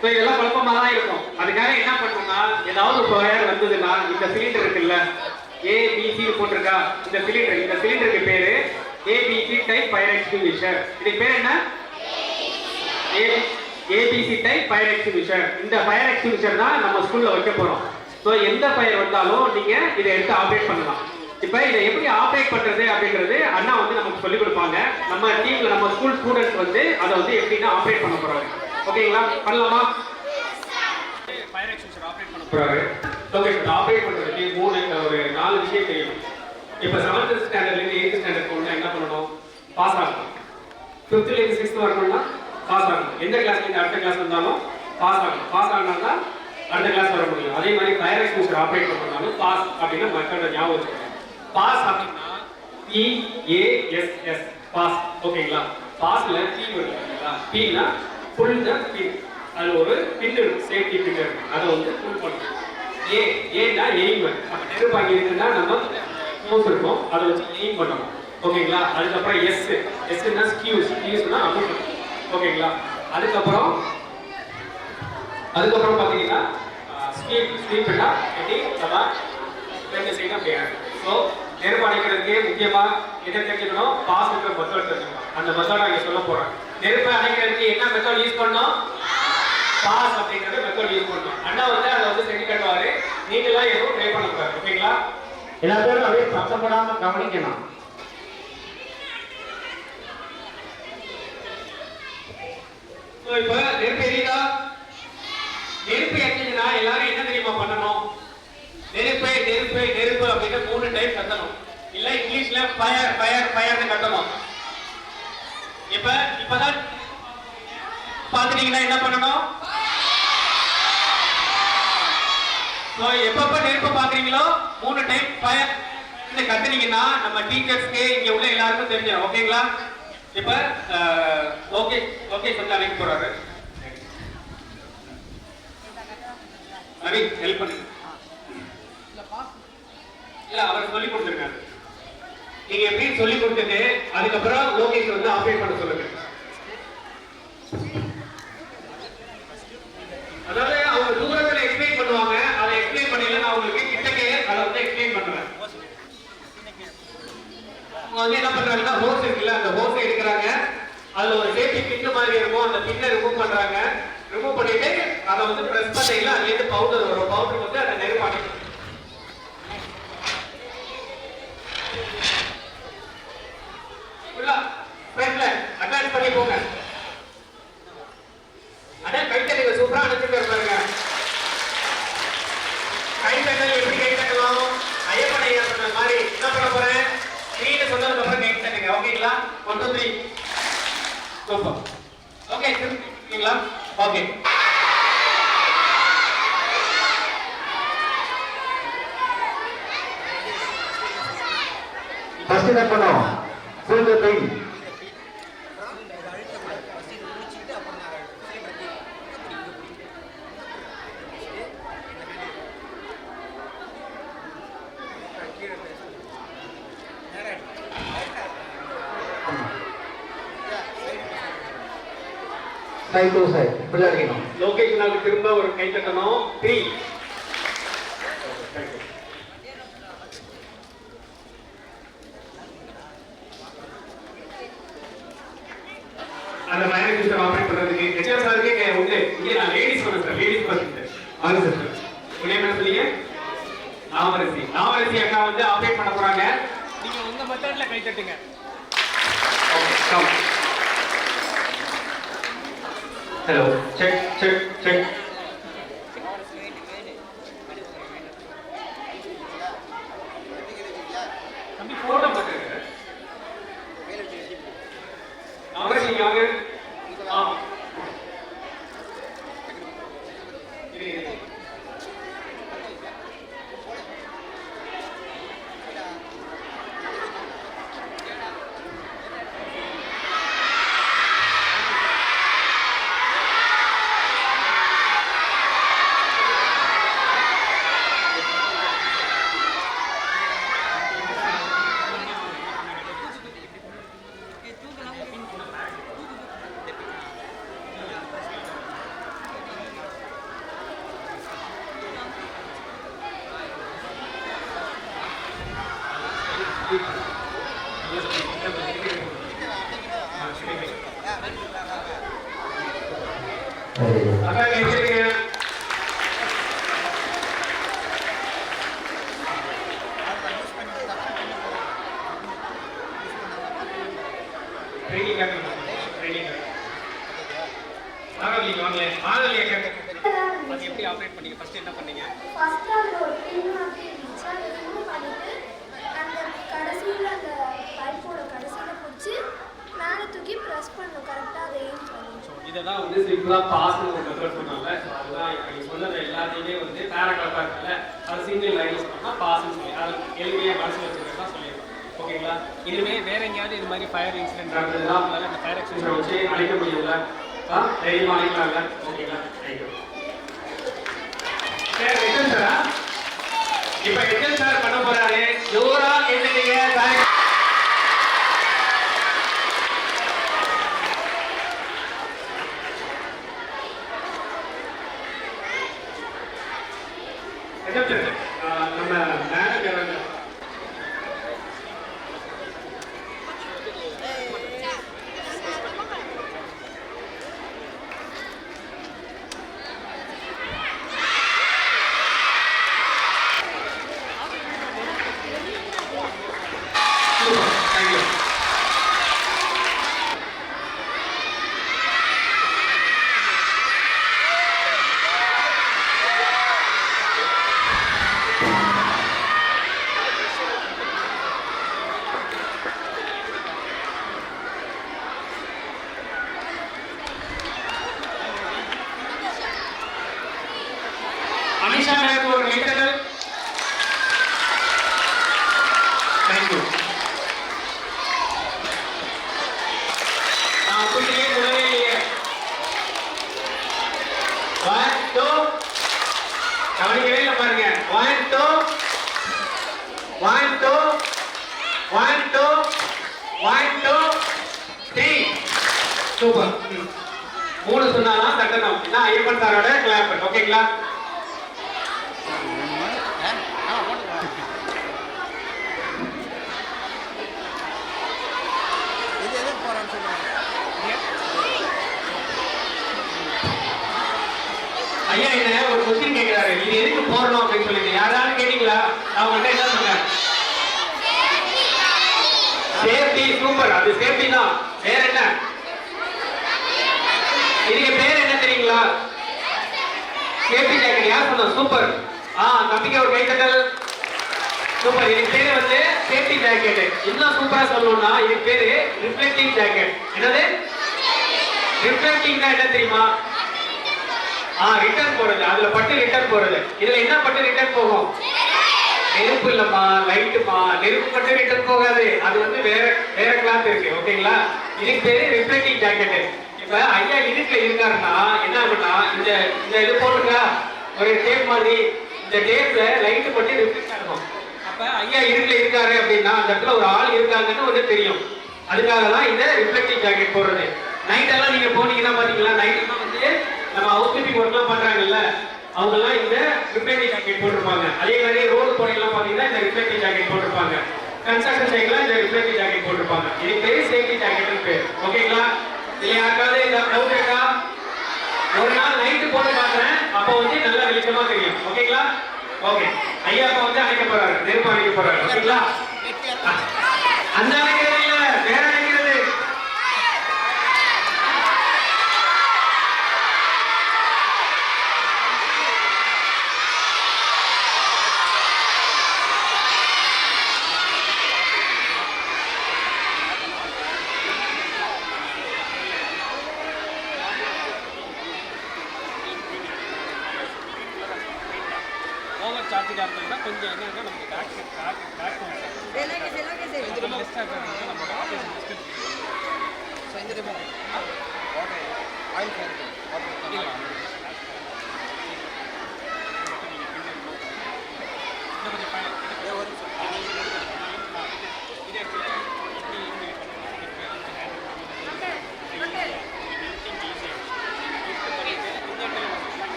சோ இதெல்லாம் குழப்பமா தான் இருக்கும். அதுக்காக என்ன பண்ணுவோம்னா ஏதாவது ஃபயர் வந்ததுன்னா இந்த சிலிண்டர் இருக்குல்ல, ஏபிசி போட்டிருக்கா? இந்த சிலிண்டருக்கு பேரு ஏபிசி டைப் ஃபயர் எக்ஸ்டிங்விஷர். இதுக்கு பேர் என்ன? ABC type fire extinguisher. இந்த ஃபயர் எக்ஸ்டிங்விஷர் தான் நம்ம ஸ்கூல்ல வைக்க போறோம். சோ எந்த ஃபயர் வந்தாலும் நீங்க இதை எடுத்து ஆபரேட் பண்ணலாம். இப்போ இதை எப்படி ஆபரேட் பண்றது அப்படின்றது அண்ணா வந்து நமக்கு சொல்லிக் கொடுப்பாங்க. நம்ம டீம்ல நம்ம ஸ்கூல் ஸ்டூடெண்ட்ஸ் வந்து அதை வந்து எப்படின்னா ஆபரேட் பண்ண போறாங்க. ஓகேங்களா? பண்ணலாமா? ஃபயர் எக்ஸ்டிங்விஷர் ஆபரேட் பண்ண போறாரு. ஓகே, ஆபரேட் பண்றதுக்கு ஒரு 4 விஷயம் தெரியும். இப்போ 7th ஸ்டாண்டர்ட்ல இருந்து 8th ஸ்டாண்டர்ட் போனா என்ன பண்ணணும்? பாஸ் ஆகணும். 5th ல இருந்து 6th வரணும்னா பாஸ் ஆகணும். எந்த கிளாஸ்ல இருந்து அடுத்த கிளாஸ் வந்தாலும் பாஸ் ஆகணும். பாஸ் ஆகணும்னா தான் அடுத்த கிளாஸ் வர முடியும். அதே மாதிரி ஃபயர் எக்ஸ்டிங்விஷர் ஆபரேட் பண்ணனாலும் பாஸ் அப்படின்னா மெத்தட் ஞாபகம் வச்சுக்கோங்க. பாஸ் அப்படின்னா PASS பாஸ். ஓகேங்களா? பாஸ்ல P வருதுங்களா? Pனா புல் த பின். அதுல ஒரு பின் இருக்கு, சேஃப்டி பின் இருக்கு. அதை வந்து புல் பண்ணணும். ஏன்னா எய்ம். அப்ப நெருப்பாங்க இருக்குன்னா நம்ம மவுஸ் இருக்கும், அதை வச்சு எய்ம் பண்ணணும். ஓகேங்களா? அதுக்கப்புறம் எஸ்னா ஸ்கியூஸ்னா அமுக்கு. ஓகேங்களா? அதுக்கப்புறம் பாத்தீங்கன்னா ஸ்வீப்னா எப்படி நம்ம ரெண்டு சைடும் அப்படியே. ஸோ நெருப்பு அணைக்கிறதுக்கு முக்கியமா எதை தெரிஞ்சுக்கணும்? பாஸ் இருக்கிற மெத்தட் தெரிஞ்சுக்கணும். அந்த மெத்தட் இங்க சொல்ல போறேன். நெருப்பை அணைக்கிறதுக்கு என்ன மெத்தட் யூஸ் பண்ணோம்? பாஸ் அப்படிங்கிற மெத்தட் யூஸ் பண்ணோம். அண்ணா வந்து அதை வந்து செஞ்சு கட்டுவாரு. நீங்களாம் எதுவும் ட்ரை பண்ணக்கூடாது. ஓகேங்களா? எல்லா பேரும் அப்படியே சத்தப்படாம கவனிக்கணும். இப்ப நெருப்பு எரியுதா? நெருப்பு எரிஞ்சுன்னா எல்லாரும் என்ன தெரியுமா பண்ணணும்? நெருப்பு நெருப்பு நெருப்பு அப்படின்னு 3 டைம் கத்தணும். இல்ல இங்கிலீஷ்ல ஃபயர் ஃபயர் ஃபயர்னு கத்தணும். இப்பதான் பாத்துட்டீங்கன்னா என்ன பண்ணணும்? எப்பப்ப நெருப்பு பாக்குறீங்களோ 3 டைம் ஃபயர் கத்துனீங்கன்னா நம்ம டீச்சர்ஸ்க்கு இங்க உள்ள எல்லாருக்கும் தெரிஞ்சிடும். ஓகேங்களா? இப்ப ஓகே ஓகே சொல்லி அழைக்க போறாரு. ரவி ஹெல்ப் பண்ணுங்க. இல்ல அவர் சொல்லி கொடுத்துருக்காரு. நீங்க எப்படி சொல்லி கொடுத்துட்டு அதுக்கப்புறம் லோகேஷ் வந்து ஆபரேட் பண்ண சொல்லுங்க. அதாவது அவங்க தூரத்துல எக்ஸ்பிளைன் பண்ணுவாங்க. அதை எக்ஸ்பிளைன் பண்ணல நான் உங்களுக்கு கிட்டக்கே அதை வந்து எக்ஸ்பிளைன் பண்ணுவேன். வந்து என்ன பண்றாங்கன்னா ஹோஸ் இருக்குல்ல, அந்த ஹோஸை எடுக்கிறாங்க. அதுல ஒரு சேஃப்டி பின் மாதிரி இருக்கும். அந்த பின்னை ரிமூவ் பண்றாங்க. ரிமூவ் பண்ணிட்டு அதை வந்து பிரஸ் பண்ணீங்களா அதுல இருந்து பவுடர் வரும். பவுடர் வந்து அதை நெருப்பாடி ஃப்ரண்ட்ல அட்டாச் பண்ணி போங்க. அட கைத்தறிங்க சூப்பரா அனுப்பிட்டு இருப்பாருங்க. கைத்தறி எப்படி கை தட்டலாம்? ஐயப்பன் ஐயா சொன்ன மாதிரி என்ன பண்ண போறேன்? நீங்க சொன்னதுக்கு அப்புறம் கை தட்டுங்க. ஓகேங்களா? 1 2 3 சூப்பர். ஓகே ஓகேங்களா? ஓகே ஃபர்ஸ்ட் என்ன பண்ணோம்? Full the pain. Side to side இப்படி அடிக்கணும். லோகேஷ் நாக்கு திரும்ப ஒரு கை தட்டணும். 3 அந்த மைனஸ் சிஸ்டம் ஆபரேட் பண்றதுக்கு ஹெச்ஆர் சாருக்கு உண்டு. இங்க நான் லேடிஸ் பண்ண சார். லேடிஸ் பர்சன் வாங்க சார். உடனே என்ன சொல்றீங்க? நாமரசி அக்கா வந்து ஆபரேட் பண்ண போறாங்க. நீங்க உங்க மெத்தட்ல கை தட்டுங்க. Okay come. Hello check check check. தம்பி போட்டோ போட்டுருங்க. நாமரசி வாங்க. ஆ அக்கா கேக்குறீங்க? ட்ரைனிங் கேட்கணும். ட்ரைனிங் ஆகலைங்க வாங்களே. ஆகலைங்க. அது எப்படி ஆபரேட் பண்ணீங்க? ஃபர்ஸ்ட் என்ன பண்ணீங்க? ஃபர்ஸ்ட் அந்த ஒரு பின் மாதிரி இருந்துச்சு. அதை ரிமூவ் பண்ணிட்டு அந்த கடைசியில் அந்த பைப்போட கடைசியில் பிடிச்சி மேலே தூக்கி ப்ரெஸ் பண்ணணும். கரெக்டாக அதை எய்ம் பண்ணணும். இதை தான் வந்து சிம்பிளா பாஸ்னு ஒரு மெத்தட் சொன்னாங்க. அதுதான் இப்போ நீ சொன்னது எல்லாத்தையுமே வந்து பேராகிராஃபா இருக்குல்ல, அது சிங்கிள் லைன்ல சொன்னா பாஸ்ன்னு சொல்லி அதை எளிமையாக மனசில் வச்சுக்கிறது தான் சொல்லியிருக்கோம். ஓகேங்களா? இனிமே வேற எங்கேயாவது இது மாதிரி ஃபயர் இன்சிடென்ட் நடந்ததுன்னா உங்களால் அந்த ஃபயர் எக்ஸ்டென்ஷன் வச்சு அழைக்க முடியும்ல? தைரியமாக அழைக்கலாம்ல? ஓகேங்களா? தேங்க்யூ. சார் எச்சல் சாரா? இப்போ எச்சல் சார் பண்ண போறாரு. ஜோரா கேட்டுட்டீங்க சார். நம்ம மேனேஜர் வந்து தேங்க்யூ. அனிஷா மேம் ஒரு கைத்தட்டல். தேங்க்யூ. நான் அப்படியே சொல்லவே இல்லையே. 1 2 கவனிக்கவே இல்லை பாருங்க. 1 2 1 2 1 2 1 2 3 சூப்பர். 3 சொன்னாதான் தட்டணும். இதான் ஐயப்பன் சாரோட கிளாப். ஓகேங்களா? ஐயா என்ன ஒரு கொஸ்டின் கேட்கிறாரு, இது எதுக்கு போடணும் அப்படின்னு சொல்லிட்டு யாராவது கேட்டீங்களா? நான் உங்கள்கிட்ட என்ன சொன்னேன்? சேஃப்டி. சூப்பர், அது சேஃப்டி தான். வேற என்ன? இதுக்கு பேர் என்ன தெரியுங்களா? Safety jacket. யார் சொன்னா? சூப்பர். தம்பிக்கு ஒரு கைத்தட்டல். சூப்பர். இதுக்கு பேரு வந்து சேஃப்டி ஜாக்கெட். இன்னும் சூப்பரா சொல்லணும்னா இதுக்கு பேரு ரிஃப்ளெக்டிங் ஜாக்கெட். என்னது? ரிஃப்ளெக்டிங்னா என்ன தெரியுமா? ரிட்டர்ன் போறது. அதுல பட்டு ரிட்டர்ன் போறது. இதுல என்ன பட்டு ரிட்டர்ன் போகும்? நெருப்பு இல்லம்மா, லைட்டுமா. நெருப்பு பட்டு ரிட்டர்ன் போகாது. அது வந்து வேற கிளாத் இருக்கு. ஓகேங்களா? இதுக்கு பேரு ரிஃப்ளெக்டிங் ஜாக்கெட். இப்ப ஐயா இதுக்குள்ள இருக்காருன்னா என்ன ஆகும்னா, இந்த இது போட்டுங்க ஒரு டேப் மாதிரி. இந்த டேப்ல லைட் பட்டு ரிஃப்ளெக்ட் ஆகும். அப்ப ஐயா இதுக்குள்ள இருக்காரு அப்படின்னா அந்த இடத்துல ஒரு ஆள் இருக்காங்கன்னு வந்து தெரியும். அதுக்காக தான் இந்த ரிஃப்ளெக்டிங் ஜாக்கெட் போடுறது. நைட் எல்லாம் நீங்க போனீங்கன்னா பாத்தீங்களா, நைட் எல்லாம் வந்து நம்ம ஹவுஸ் கீப்பிங் ஒர்க்லாம் பண்றாங்கல்ல, அவங்க எல்லாம் இந்த ரிஃப்ளெக்டிங் ஜாக்கெட் போட்டிருப்பாங்க. அதே மாதிரி ரோடு போனீங்கன்னா பாத்தீங்கன்னா இந்த ரிஃப்ளெக்டிங் ஜாக்கெட் போட்டிருப்பாங்க. கன்ஸ்ட்ரக்ஷன் சைட்ல இந்த ரிஃப்ளெக்டிங் ஜாக்கெட் போட்டிருப்பாங்க. இது பேர் சேஃப்டி ஜாக்கெட் பேர். ஓகேங்களா? இல்ல யாருக்காவது இந்த டவுட் இருக்கா? ஒரு நாள் நைட்டு போட்டு பாக்குறேன், அப்போ வந்து நல்லா வெளிச்சமா தெரியும். ஓகேங்களா? ஓகே. ஐயா அப்ப வந்து அணைக்க போறாரு, நெருப்பு அணைக்க போறாரு. ஓகேங்களா? அந்த அணைக்கிறது இல்ல, வேற அணைக்கிறது. ஓவர் சார்ஜ் ஆகுதுன்னா கொஞ்சம் என்னன்னா நமக்கு பேக் பெஸ்ட் ஆகுது. நம்ம ஆபரேஷன் பெஸ்ட். சோ இந்த demo water oil factory water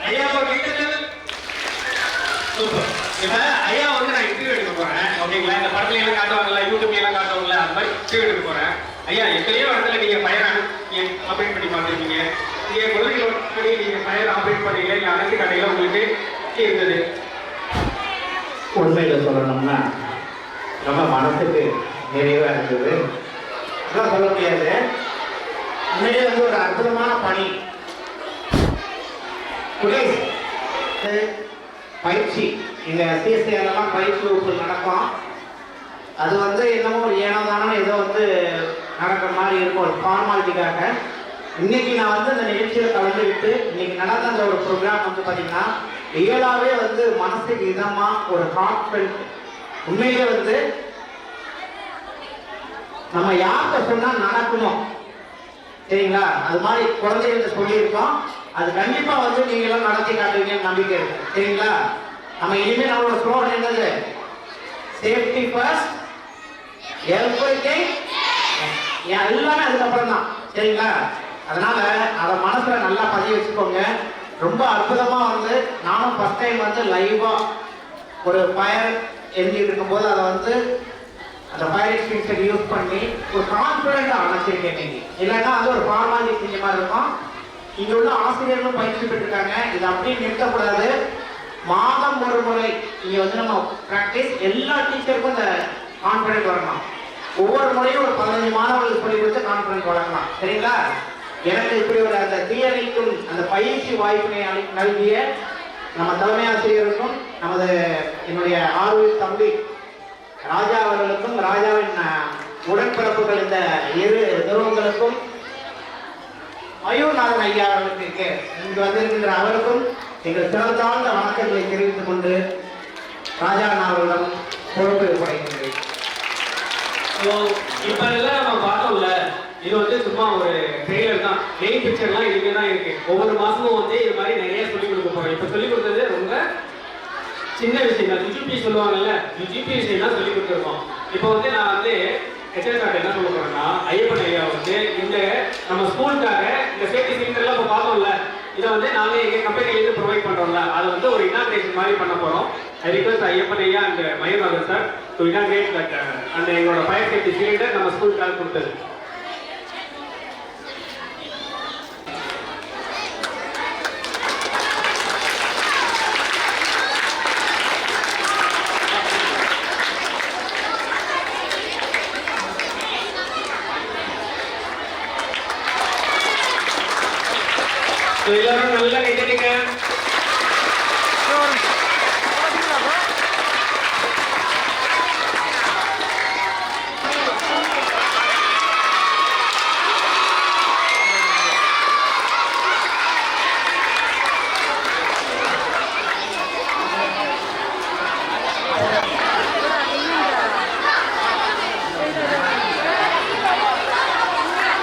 ஐயா சூப்பர். இப்ப ஐயா வந்து நான் இன்டர்வியூ எடுக்க போறேன். ஓகேங்களா? இந்த படத்துல எல்லாம் காட்டுவாங்கல்ல, யூடியூப்ல எல்லாம் காட்டுவாங்கல்ல, அது மாதிரி இன்டர்வியூ எடுக்க போறேன். ஐயா எத்தனையோ இடத்துல நீங்க ஃபயர் ஆப்ரேட் பண்ணி பார்த்துருக்கீங்க. நீங்க குழந்தைகளோட நீங்க ஃபயர் ஆப்ரேட் பண்ணீங்க, இல்ல அனைத்து கடையில உங்களுக்கு இருந்தது. உண்மையில சொல்லணும்னா நம்ம மனசுக்கு நிறைவா இருந்தது. அதான் சொல்ல முடியாது. உண்மையிலே வந்து ஒரு அற்புதமான பணி. பயிற்சி இங்க சிஎஸ்ஐலாம் பயிற்சி வகுப்பு நடக்கும். அது வந்து என்னமோ ஒரு ஏனோதானோ ஏதோ வந்து நடக்கிற மாதிரி இருக்கும், ஒரு ஃபார்மாலிட்டிக்காக. இன்னைக்கு நான் வந்து இந்த நிகழ்ச்சியில் கலந்துக்கிட்டு இன்னைக்கு நடந்த அந்த ஒரு ப்ரோக்ராம் வந்து பார்த்தீங்கன்னா ரியலாகவே வந்து மனசுக்கு இதமாக ஒரு கான்ஃபிடென்ட். உண்மையிலே வந்து நம்ம யார்கிட்ட சொன்னால் நடக்கணும், சரிங்களா? அது மாதிரி குழந்தைகிட்ட சொல்லியிருக்கோம். அது கண்டிப்பா வந்து நீங்க எல்லாம் நடத்தி காட்டுவீங்கன்னு நம்பிக்கை இருக்கு. சரிங்களா? நம்ம இனிமேல் நம்மளோட ஸ்லோகன் என்னது? சேஃப்டி ஃபர்ஸ்ட், எவ்ரிதிங், எல்லாமே அதுக்கப்புறம் தான். சரிங்களா? அதனால அதை மனசுல நல்லா பதிய வச்சுக்கோங்க. ரொம்ப அற்புதமா வந்து நானும் ஃபர்ஸ்ட் டைம் வந்து லைவா ஒரு ஃபயர் எழுதிட்டு இருக்கும்போது அதை வந்து அந்த ஃபயர் எக்ஸ்டிங்ஷன் யூஸ் பண்ணி ஒரு கான்ஃபிடென்ட்டாக அணைச்சிருக்கேன். நீங்க இல்லைன்னா அது ஒரு ஃபார்மாலிட்டி செஞ்ச மாதிரி இருக்கும். இங்க உள்ள ஆசிரியர்களும் பயிற்சி பெற்றிருக்காங்க. இது அப்படியே நிறுத்தக்கூடாது. மாதம் ஒரு முறை இங்க வந்து நம்ம பிராக்டிஸ், எல்லா டீச்சருக்கும் இந்த கான்ஃபிடென்ட் வரணும். ஒவ்வொரு முறையும் ஒரு 15 மாணவர்களுக்கு சொல்லி கொடுத்து கான்ஃபிடென்ட் வழங்கலாம். சரிங்களா? எனக்கு இப்படி ஒரு அந்த தியரிக்கும் அந்த பயிற்சி வாய்ப்பினை நல்கிய நம்ம தலைமை ஆசிரியருக்கும் நமது என்னுடைய ஆர்வல் தம்பி ராஜா அவர்களுக்கும் ராஜாவின் உடன்பிறப்புகள் இந்த இரு நிறுவனங்களுக்கும் மயூர்நாதன் ஐயா அவர்களுக்கு இங்கு வந்திருக்கின்ற அவருக்கும் எங்கள் சிறந்தாழ்ந்த வணக்கங்களை தெரிவித்துக் கொண்டு ராஜா அவர்களிடம் பொறுப்பு படைக்கின்றேன். இப்ப எல்லாம் நம்ம பார்த்தோம்ல, இது வந்து சும்மா ஒரு ட்ரெய்லர் தான். மெயின் பிக்சர்லாம் இதுவே தான் இருக்கு. ஒவ்வொரு மாசமும் வந்து இது மாதிரி நிறைய சொல்லிக் கொடுக்க போறோம். இப்ப சொல்லிக் கொடுத்தது ரொம்ப சின்ன விஷயம் தான். யுஜிபி சொல்லுவாங்கல்ல, யுஜிபி விஷயம் தான் சொல்லிக் கொடுத்துருக்கோம். இப்போ வந்து நான் வந்து ஹெச்எஸ்ஆர்ட்ட என்ன சொல்ல போறேன்னா, ஐயப்பன் ஐயா வந்து இந்த நம்ம ஸ்கூலுக்காக இந்த சேஃப்டி சிலிண்டர்லாம் இப்போ பார்த்தோம்ல, இதை வந்து நாங்கள் எங்கள் கம்பெனிலேருந்து ப்ரொவைட் பண்ணுறோம்ல, அதை வந்து ஒரு இனாக்ரேஷன் மாதிரி பண்ண போகிறோம். ஐ ரிக்வெஸ்ட் ஐயப்பன் ஐயா and Mayurnathan sir to inaugurate that அந்த எங்களோட ஃபயர் சேஃப்டி சிலிண்டர் நம்ம ஸ்கூலுக்காக கொடுத்தது. எல்லாரும் நல்லா கேட்டுங்க.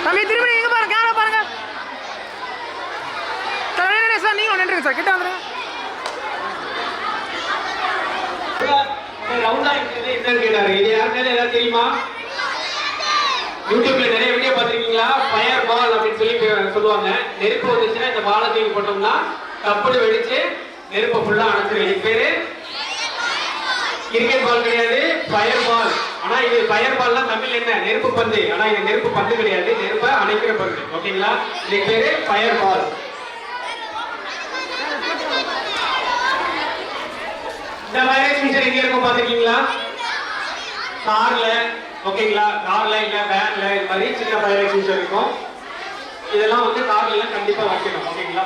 தம்பி திரும்பி எங்க பாருங்க, கேமரா பாருங்க. சார் நீங்க நின்றுங்க சார், கிட்ட வந்துருங்க. ரவுண்டா இருக்கிறது என்ன கேட்டாரு? இது யாருக்காவது ஏதாவது தெரியுமா? யூடியூப்ல நிறைய வீடியோ பார்த்திருக்கீங்களா? ஃபயர் பால் அப்படின்னு சொல்லி சொல்லுவாங்க. நெருப்பு வந்துச்சுன்னா இந்த பாலை தூக்கி போட்டோம்னா கப்பல் வெடிச்சு நெருப்பை ஃபுல்லா அணைச்சிடும். இது பேரு கிரிக்கெட் பால் கிடையாது, ஃபயர் பால். ஆனா இது ஃபயர் பால்லாம் தமிழ் என்ன? நெருப்பு பந்து. ஆனா இது நெருப்பு பந்து கிடையாது, நெருப்பை அணைக்கிற பந்து. ஓகேங்களா? இது பேரு ஃபயர் பால். இந்த ஃபயர் எக்ஸ்டிங்ஷன் எங்க இருக்கும் பாத்துருக்கீங்களா? கார்ல, ஓகேங்களா? கார்ல இல்ல வேன்ல இந்த மாதிரி சின்ன ஃபயர் எக்ஸ்டிங்ஷன் இருக்கும். இதெல்லாம் வந்து கார்ல எல்லாம் கண்டிப்பா வைக்கணும். ஓகேங்களா?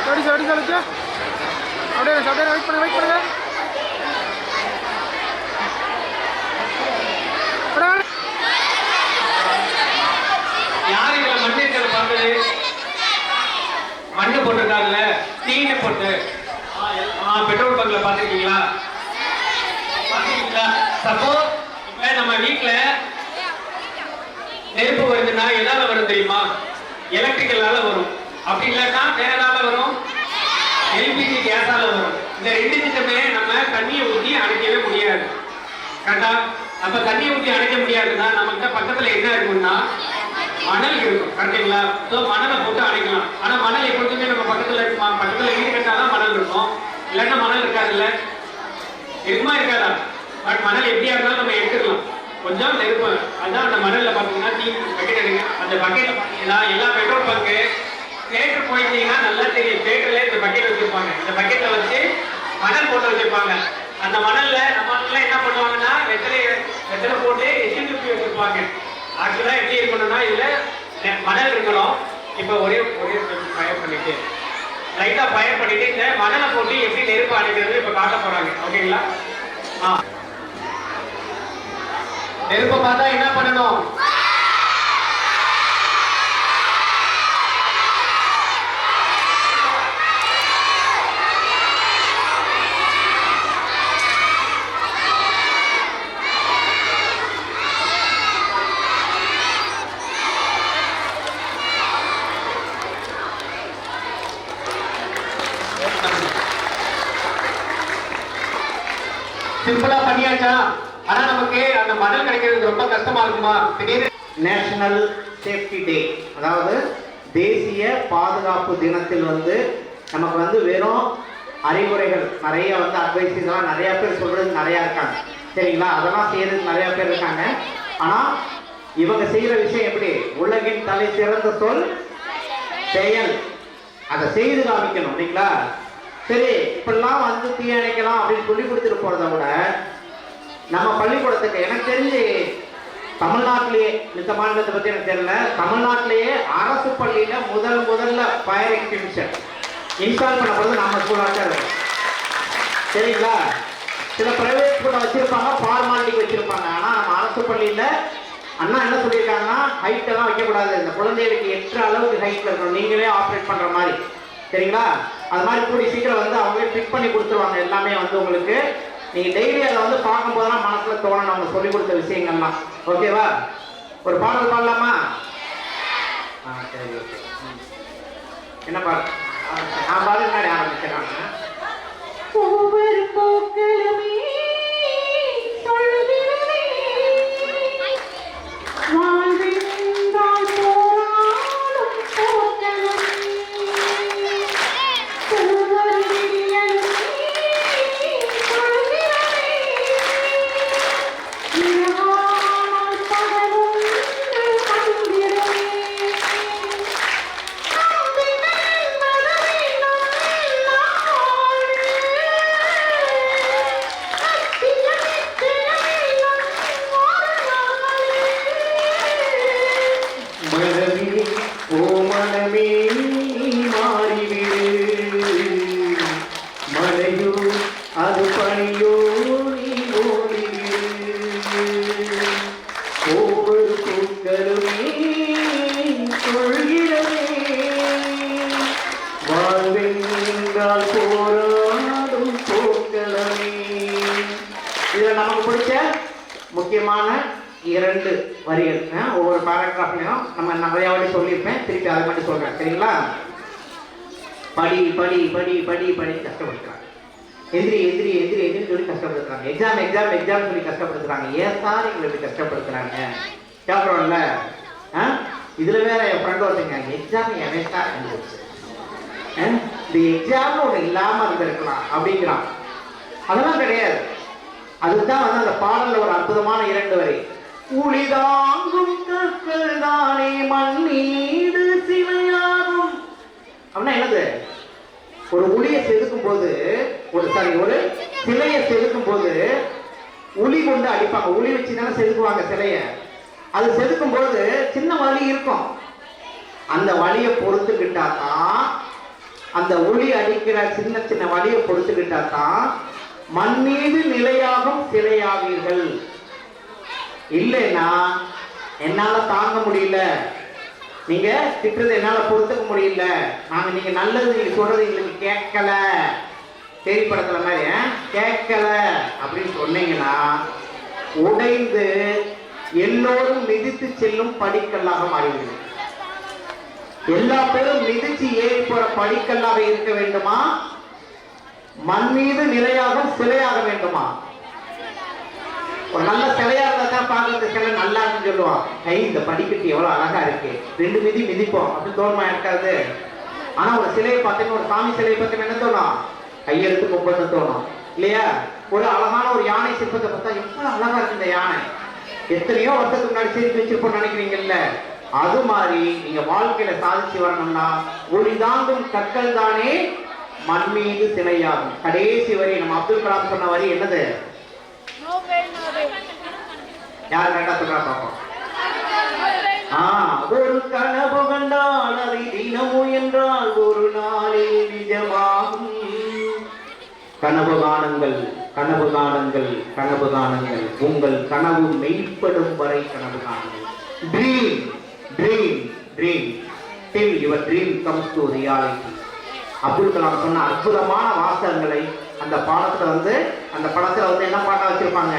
சரி சரி சொல்லுங்க. அப்படியே வெயிட் பண்ணுங்க. யாரு இதுல மண்ணு இருக்கிறத பாக்குறது? மண்ணு போட்டிருக்காங்கல்ல, தீனி போட்டு பெட்ரோல் பங்க்ல பாத்துருக்கீங்களா? சப்போஸ் இப்ப நம்ம வீட்டுல நெருப்பு வருதுன்னா எதால வரும் தெரியுமா? எலக்ட்ரிக்கலால வரும். அப்படி இல்லாட்டா வேறதால வரும், எல்பிஜி கேஸால வரும். இந்த ரெண்டுத்துக்குமே நம்ம தண்ணியை ஊற்றி அணைக்கவே முடியாது. கரெக்டா? அப்ப தண்ணியை ஊற்றி அணைக்க முடியாதுன்னா நமக்கு பக்கத்துல என்ன இருக்கும்னா மணல் இருக்கும். கரெக்டுங்களா? ஸோ மணலை போட்டு அணைக்கலாம். ஆனா மணல் எப்பொழுதுமே நம்ம பக்கத்துல இருக்குமா? பக்கத்துல வீடு கட்டாதான் மணல் இருக்கும், இல்லைன்னா மணல் இருக்காதுல்ல. இருக்குமா இருக்காதா? பட் மணல் எப்படியா இருந்தாலும் நம்ம எடுத்துக்கலாம். கொஞ்சம் நெருப்பு அதான் அந்த மணல்ல பாத்தீங்கன்னா டீ பக்கெட் எடுங்க. அந்த பக்கெட்ல பாத்தீங்கன்னா எல்லா பெட்ரோல் பங்கு தேட்டர் போயிருந்தீங்கன்னா நல்லா தெரியும். தேட்டர்ல இந்த பக்கெட் வச்சிருப்பாங்க. இந்த பக்கெட்ல வச்சு மணல் போட்டு வச்சிருப்பாங்க. அந்த மணல்ல நம்ம என்ன பண்ணுவாங்கன்னா வெத்தலை போட்டு எச்சில் துப்பி வச்சிருப்பாங்க. ஆக்சுவலா எப்படி இருக்கணும்னா இதுல மணல் இருக்கணும். இப்ப ஒரே ஃபயர் பண்ணிட்டு லைட்டா ஃபயர் பண்ணிட்டு இந்த மணலை போட்டு எப்படி நெருப்பு அணைக்கிறது இப்ப காட்ட போறாங்க. ஓகேங்களா? நெருப்பை பார்த்தா என்ன பண்ணணும்? சிம்பிளா பண்ணியாச்சா? ஆனா நமக்கு அந்த மணல் கிடைக்கிறது ரொம்ப கஷ்டமா இருக்குமா? திடீர்னு நேஷனல் சேஃப்டி டே, அதாவது தேசிய பாதுகாப்பு தினத்தில் வந்து நமக்கு வந்து வெறும் அறிவுரைகள் நிறைய வந்து அட்வைஸஸ்லாம் நிறைய பேர் சொல்றது நிறைய இருக்காங்க, சரிங்களா? அதெல்லாம் செய்யறதுக்கு நிறைய பேர் இருக்காங்க. ஆனா இவங்க செய்யற விஷயம் எப்படி? உலகின் தலை சிறந்த சொல் செயல். அதை செய்து காமிக்கணும் இல்லைங்களா? சரி, இப்பெல்லாம் வந்து தீயணைக்கலாம் அப்படின்னு சொல்லி கொடுத்துட்டு போறதை விட நம்ம பள்ளிக்கூடத்துக்கு எனக்கு தெரிஞ்சு தமிழ்நாட்டிலேயே, இந்த மாநிலத்தை பத்தி எனக்கு தெரியல, தமிழ்நாட்டிலேயே அரசு பள்ளியில முதல்ல ஃபயர் எக்ஸ்டிங்ஷன் இன்ஸ்டால் பண்ணப்படுறது நம்ம ஸ்கூலாக தான் இருக்கும், சரிங்களா? சில பிரைவேட் ஸ்கூல்ல வச்சிருப்பாங்க, ஃபார்மாலிட்டிக்கு வச்சிருப்பாங்க. ஆனா நம்ம அரசு பள்ளியில அண்ணா என்ன சொல்லியிருக்காங்கன்னா, ஹைட் எல்லாம் வைக்கக்கூடாது, இந்த குழந்தைகளுக்கு எட்டுற அளவுக்கு ஹைட்ல இருக்கணும், நீங்களே ஆப்ரேட் பண்ற மாதிரி, சரிங்களா? அது மாதிரி கூடி சீக்கிரம் வந்து அவங்களே ஃபிட் பண்ணி கொடுத்துருவாங்க எல்லாமே வந்து உங்களுக்கு. நீங்க டெய்லி அதை வந்து பார்க்கும் போதெல்லாம் மனசுல தோணணும் அவங்க சொல்லி கொடுத்த விஷயங்கள்லாம். ஓகேவா? ஒரு பாடல் பாடலாமா? சரி, ஓகே. என்ன பாடல்? நான் பாடல் முன்னாடி ஆரம்பிச்சிடறாங்க. ஒவ்வொரு போக்களுமே சொல்கிறதே, வாழ்வென்றால் போராடும் போக்களமே, ஒவ்வொரு விடியலுமே சொல்கிறதே, இரவானால் பகலுண்டு வந்திடுமே, மனமே ஓ மனமே மாறிவிடு, மழையோ அது பனியோ நீ ஓடிவிடு, ஒவ்வொரு பூக்களுமே சொல்கிறதே, வாழ்வென்றால் போராடும் போக்களமே. இதுல நமக்கு பிடிச்ச முக்கியமான 2 வரிகள், ஒவ்வொரு பேராகிராஃப்லையும் நம்ம நிறைய வாட்டி சொல்லியிருப்பேன், திருப்பி அதை மட்டும் சொல்றேன், சரிங்களா? படி படி படி படி படி கஷ்டப்படுத்துறாங்க, எதிரி எதிரி எதிரி எதிரி சொல்லி கஷ்டப்படுத்துறாங்க, எக்ஸாம் எக்ஸாம் எக்ஸாம் சொல்லி கஷ்டப்படுத்துறாங்க. ஏன் சார் எங்களை இப்படி கஷ்டப்படுத்துறாங்க கேட்குறோம்ல? இதுல வேற என் ஃப்ரெண்ட் ஒருத்தங்க, எக்ஸாம் என் சார் இருந்துச்சு, இந்த எக்ஸாம்னு ஒன்று இல்லாம இருந்திருக்கலாம் அப்படிங்கிறான். அதெல்லாம் கிடையாது. அதுதான் வந்து அந்த பாடல்ல ஒரு அற்புதமான 2 வரி. உளிதாங்கும் கற்கள் தானே மண் மீது சிலையாகும். அப்படின்னா என்னது? ஒரு உளியை செதுக்கும் போது, ஒரு சிலையை செதுக்கும் போது உளி கொண்டு அடிப்பாங்க, உளி வச்சு தானே செதுக்குவாங்க சிலைய. அது செதுக்கும் போது சின்ன வலி இருக்கும், அந்த வலியை பொறுத்துக்கிட்டா தான், அந்த உளி அடிக்கிற சின்ன சின்ன வலியை பொறுத்துக்கிட்டா தான் மண் மீது நிலையாகும் சிலையாவீர்கள். இல்லைன்னா என்னால தாங்க முடியல, நீங்க திட்டுறது என்னால பொறுத்துக்க முடியல, நீங்க நல்லது நீங்க சொல்றது எங்களுக்கு கேட்கல, தேடிப்படத்துல மாதிரி கேட்கல அப்படின்னு சொன்னீங்கன்னா உடைந்து எல்லோரும் மிதித்து செல்லும் படிக்கல்லாக மாறிவிடும். எல்லா பேரும் மிதிச்சு ஏறி போற படிக்கல்லாக இருக்க வேண்டுமா, மண் மீது நிலையாக சிலையாக வேண்டுமா? ஒரு நல்ல சிலையா இருந்தா தான் பார்க்கறது சிலை நல்லா இருக்குன்னு சொல்லுவான். இந்த படிக்கட்டு எவ்வளவு அழகா இருக்கு, 2 மிதி மிதிப்போம் அப்படின்னு தோணுமா? இருக்காது. ஆனா ஒரு சிலையை பார்த்தீங்கன்னா, ஒரு சாமி சிலையை பார்த்தீங்கன்னா என்ன தோணும்? கையெழுத்து கும்பிட்டு தோணும் இல்லையா? ஒரு அழகான ஒரு யானை சிற்பத்தை பார்த்தா எவ்வளவு அழகா இருக்கு இந்த யானை, எத்தனையோ வருஷத்துக்கு முன்னாடி சேர்த்து வச்சிருப்போம் நினைக்கிறீங்கல்ல? அது மாதிரி நீங்க வாழ்க்கையில சாதிச்சு வரணும்னா ஒளிதாங்கும் கற்கள் தானே மண் மீது சிலையாகும். கடைசி வரி நம்ம அப்துல் கலாம் சொன்ன வரி என்னது? யார் கேட்டா சொல்றா பாப்போம். ஒரு கனவு கண்டால் அதை தினமும் என்றால் ஒரு நாளில் நிஜமாகும். கனவு காணுங்கள், கனவு காணுங்கள், கனவு காணுங்கள், உங்கள் கனவு மெய்ப்படும் வரை கனவு காணுங்கள். Dream dream dream till your dream comes to reality. Abdul Kalam சொன்ன அற்புதமான வாசகங்களை அந்த படத்துல வந்து என்ன பாட்டா வச்சிருப்பாங்க?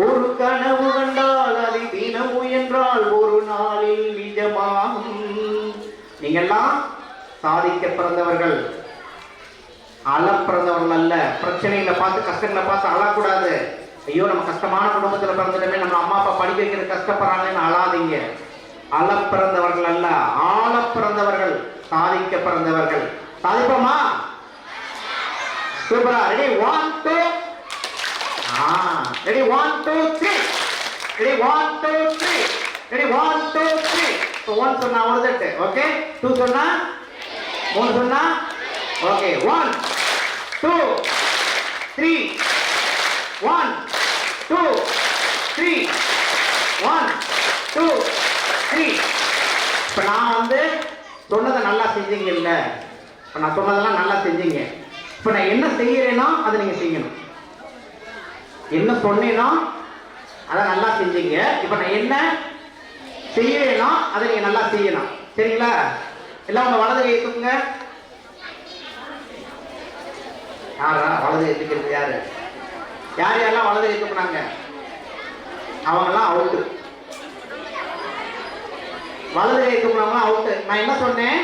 ஒரு கனவு கண்டால் அதை தினமும் என்றால் ஒரு நாளில் நிஜமாகும். நீங்கெல்லாம் சாதிக்க பிறந்தவர்கள், அழப்பிறந்தவர்கள் அல்ல. பிரச்சனைகளை பார்த்து கஷ்டங்களை பார்த்து அழக்கூடாது. ஐயோ நம்ம கஷ்டமான குடும்பத்தில் பிறந்துட்டோமே, நம்ம அம்மா அப்பா படிக்க வைக்கிற கஷ்டப்படுறாங்கன்னு அழாதீங்க. அழப்பிறந்தவர்கள் அல்ல, ஆழ பிறந்தவர்கள், சாதிக்க பிறந்தவர்கள். சாதிப்போமா? சூப்பரா. ரெடி? 1 2 ரெடி? 1 2 3 ரெடி? 1 2 3 ரெடி? 1 2 3. இப்போ 1 சொன்னா ஒரு தட்டு, ஓகே. 2 சொன்னா, 3 சொன்னா, ஓகே. 1 2 3 1 2 3 1 2 3. இப்போ நான் வந்து சொன்னதை நல்லா செஞ்சீங்க இல்லை? இப்போ நான் சொன்னதெல்லாம் நல்லா செஞ்சீங்க. இப்போ நான் என்ன செய்யறேனோ அதை நீங்க செய்யணும். என்ன சொன்னேனோ அதை நல்லா செஞ்சீங்க. இப்போ நான் என்ன செய்யறேனோ அதை நீங்க நல்லா செய்யணும். சரிங்களா? எல்லாம் உங்க வலது கை தூக்குங்க. யாரா வலது கை தூக்கிறது? யாரு யார் யாரெல்லாம் வலது கை தூக்குனாங்க அவங்கெல்லாம் அவுட்டு. வலது கை தூக்குனவங்க அவுட்டு. நான் என்ன சொன்னேன்?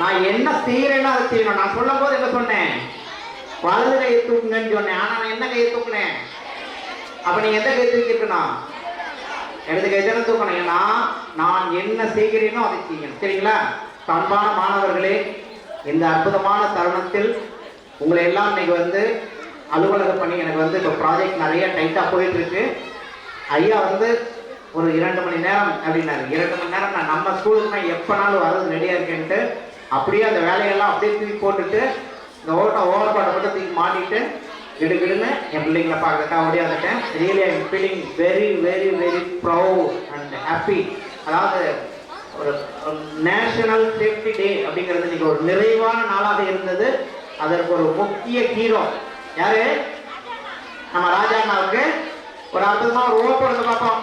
நான் என்ன செய்யறேன்னா அதை செய்யணும். நான் சொல்லும் போது என்ன சொன்னேன்? வலது கையை தூக்குங்கன்னு சொன்னேன். ஆனா நான் என்ன கையை தூக்குனேன்? அப்ப நீங்க எந்த கை தூக்கிருக்கணும்? இடது கை தானே தூக்கணும். ஏன்னா நான் என்ன செய்கிறேனோ அதை செய்யணும். சரிங்களா? அன்பான மாணவர்களே, இந்த அற்புதமான தருணத்தில் உங்களை எல்லாம் இன்னைக்கு வந்து அலுவலக பணி எனக்கு வந்து இப்போ ப்ராஜெக்ட் நிறைய டைட்டா போயிட்டு இருக்கு. ஐயா வந்து ஒரு 2 மணி நேரம் அப்படின்னாரு. 2 மணி நேரம் நான் நம்ம ஸ்கூலுக்கு நான் எப்பனாலும் வர்றது ரெடியா இருக்கேன்ட்டு அப்படியே அந்த வேலையெல்லாம் அப்படியே தூக்கி போட்டுட்டு இந்த ஓவர் பாட்டை மட்டும் தூக்கி மாட்டிட்டு கிடுகிடுன்னு என் பிள்ளைங்களை பார்க்கறதுக்காக ஓடியாந்துட்டேன். Really I am feeling very very very proud and happy. அதாவது ஒரு நேஷனல் சேஃப்டி டே அப்படிங்கிறது இன்னைக்கு ஒரு நிறைவான நாளாக இருந்தது. அதற்கு ஒரு முக்கிய ஹீரோ யாரு? நம்ம ராஜா அண்ணாவுக்கு ஒரு அற்புதமா ஒரு ஓப்ப எடுத்து பார்ப்போம்.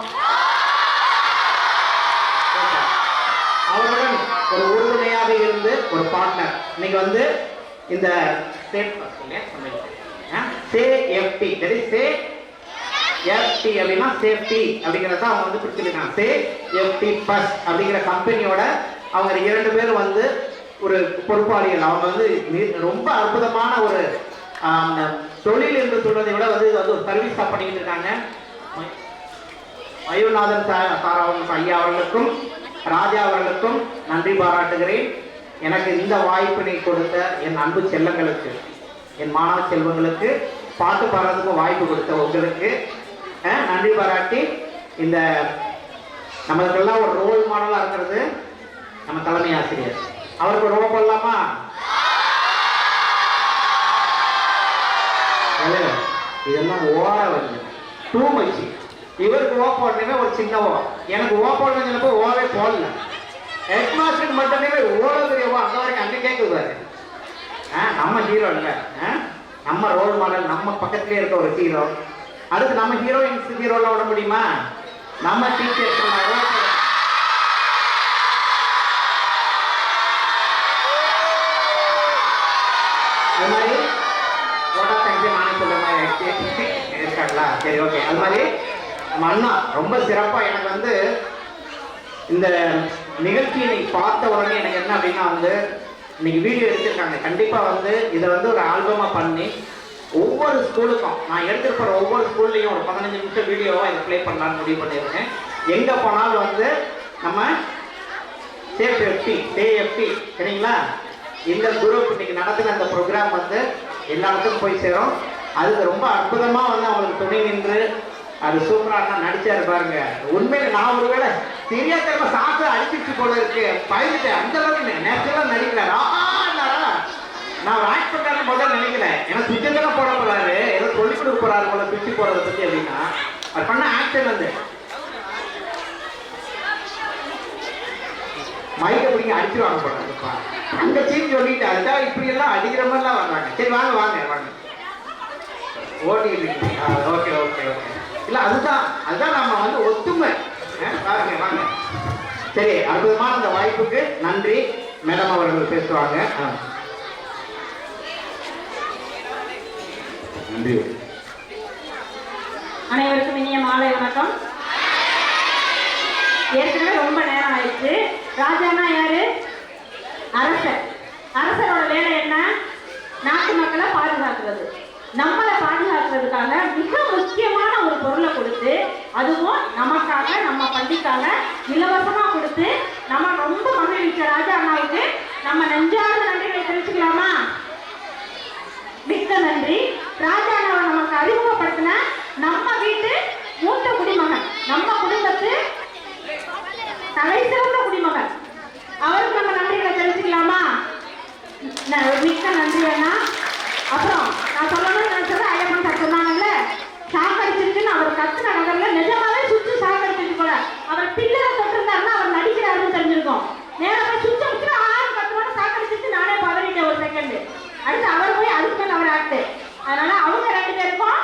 அவருடன் ஒரு உறுதுணையாக இருந்து ஒரு பார்ட்னர் இன்னைக்கு வந்து இந்த சேஃப்டி அப்படின்னா சேஃப்டி அப்படிங்கிறத அவங்க வந்து பிடிச்சிருக்காங்க. சேஃப்டி பஸ் அப்படிங்கிற கம்பெனியோட அவங்க 2 பேரும் வந்து ஒரு பொறுப்பாளிகள். அவங்க வந்து ரொம்ப அற்புதமான ஒரு தொழில் என்று சொல்றதை விட வந்து ஒரு சர்வீஸா பண்ணிக்கிட்டு இருக்காங்க. மயூர்நாதன் சார் ஐயா அவர்களுக்கும் ராஜா அவர்களுக்கும் நன்றி பாராட்டுகிறேன். எனக்கு இந்த வாய்ப்பினை கொடுத்த என் அன்பு செல்லங்களுக்கு, என் மாணவ செல்வங்களுக்கு, பாட்டு பாடுறதுக்கும் வாய்ப்பு கொடுத்த உங்களுக்கு நன்றி பாராட்டி, இந்த நம்மளுக்கெல்லாம் ஒரு ரோல் மாடலா இருக்கிறது நம்ம தலைமை ஆசிரியர். அவருக்கு ஒரு ரோல் போடலாமா? இதெல்லாம் ஓட வந்து டூ மச்சு. இவருக்கு ஓ போடணுமே ஒரு சின்ன ஓ, எனக்கு ஓ போடணுங்கிறப்ப ஓவே போடல. ஹெட் மாஸ்டருக்கு மட்டுமே ஓட தெரியவோ அந்த வரைக்கும் அங்கே கேட்குவாரு. நம்ம ஹீரோ இல்லை, நம்ம ரோல் மாடல், நம்ம பக்கத்துலேயே இருக்க ஒரு ஹீரோ. அடுத்து நம்ம ஹீரோயின்ஸ் ஹீரோலாம் விட முடியுமா? நம்ம டீச்சர்ஸ் அது மாதிரி ஓட்டா தேங்க்ஸ் நானே சொல்ற மாதிரி இருக்காங்களா? சரி, ஓகே. அது மாதிரி நம்ம அண்ணா ரொம்ப சிறப்பாக எனக்கு வந்து இந்த நிகழ்ச்சியை இன்னைக்கு பார்த்த உடனே எனக்கு என்ன அப்படின்னா வந்து இன்னைக்கு வீடியோ எடுத்திருக்காங்க. கண்டிப்பாக வந்து இதை வந்து ஒரு ஆல்பமாக பண்ணி ஒவ்வொரு ஸ்கூலுக்கும் நான் எடுத்துட்டு போகிற ஒவ்வொரு ஸ்கூல்லையும் ஒரு 15 நிமிஷம் வீடியோவாக இதை ப்ளே பண்ணலான்னு முடிவு பண்ணியிருக்கேன். எங்கே போனாலும் வந்து நம்ம சேஃப்டி சரிங்களா? இந்த குரூப் இன்னைக்கு நடத்துகிற அந்த ப்ரோக்ராம் வந்து எல்லா இடத்துக்கும் போய் சேரும். அதுக்கு ரொம்ப அற்புதமாக வந்து அவங்களுக்கு துணை நின்று அது சூப்பராக நடிச்சாரு பாருங்க. உண்மையில நான் ஒருவேளை தெரியாத சாப்பிட்டு அடிச்சிச்சு போல இருக்கு, பயந்துட்டேன். அந்த அளவுக்கு நேச்சுரலாக நடிக்கிறாரு. நான் ஆக்ட் பண்றாரு முதல்ல நினைக்கல. ஏன்னா சுவிட்சை தானே போட போறாரு, ஏதோ சொல்லிக் கொடுக்க போறாரு போல சுவிட்ச் போறதை பத்தி அப்படின்னா அது பண்ண ஆக்ஷன் வந்து மைக்கை பிடிங்க அடிச்சிருவாங்க போல. அந்த சீன் சொல்லிட்டு அதுதான் இப்படி எல்லாம் அடிக்கிற மாதிரிலாம் வர்றாங்க. சரி வாங்க வாங்க வாங்க ஓட்டிக்கிட்டு. Okay okay okay. இல்லை அதுதான் நம்ம வந்து ஒத்துமை. பாருங்க வாங்க. சரி, அற்புதமான அந்த வாய்ப்புக்கு நன்றி. மேடம் அவர்கள் பேசுவாங்க. நன்றி. அனைவருக்கும் இனிய மாலை வணக்கம். ஏற்கனவே ரொம்ப நேரம் ஆயிடுச்சு. ராஜானா யாரு? அரசர். அரசரோட வேலை என்ன? நாட்டு மக்களை பாதுகாக்கிறது. நம்மளை பாதுகாக்கிறதுக்காக மிக முக்கியமான ஒரு பொருளை கொடுத்து, அதுவும் நமக்காக நம்ம பள்ளிக்காக இலவசமா கொடுத்து நம்ம ரொம்ப மகிழ்ச்சி. ராஜா அண்ணாவுக்கு நம்ம நெஞ்சார்ந்த நன்றிகளை தெரிவிச்சுக்கலாமா? மிக்க நன்றி. ராஜா அண்ணாவை நமக்கு அறிமுகப்படுத்தின நம்ம வீட்டு மூத்த குடிமகன், நம்ம குடும்பத்து தலை சிறந்த குடிமகன், அவருக்கு நம்ம நன்றிகளை தெரிவிச்சுக்கலாமா? மிக்க நன்றி அண்ணா. அப்புறம் நான் சொல்லணும்னு நினைச்சது ஐயப்பன் சார் சொன்னாங்கல்ல, சாக்கடிச்சிருக்குன்னு அவர் கத்துன நகர்ல நிஜமாவே சுற்றி சாக்கடிச்சிருக்கு போல. அவர் பில்லரை தொட்டிருந்தாருன்னா அவர் நடிக்கிறாருன்னு தெரிஞ்சிருக்கும். நேரம் போய் சுற்றி வச்சுட்டு ஆறு கத்துனோட சாக்கடிச்சிட்டு நானே பதறிட்டேன் ஒரு செகண்ட். அடுத்து அவர் போய் அதுக்கு மேல அவர் ஆக்டு. அதனால அவங்க 2 பேருக்கும்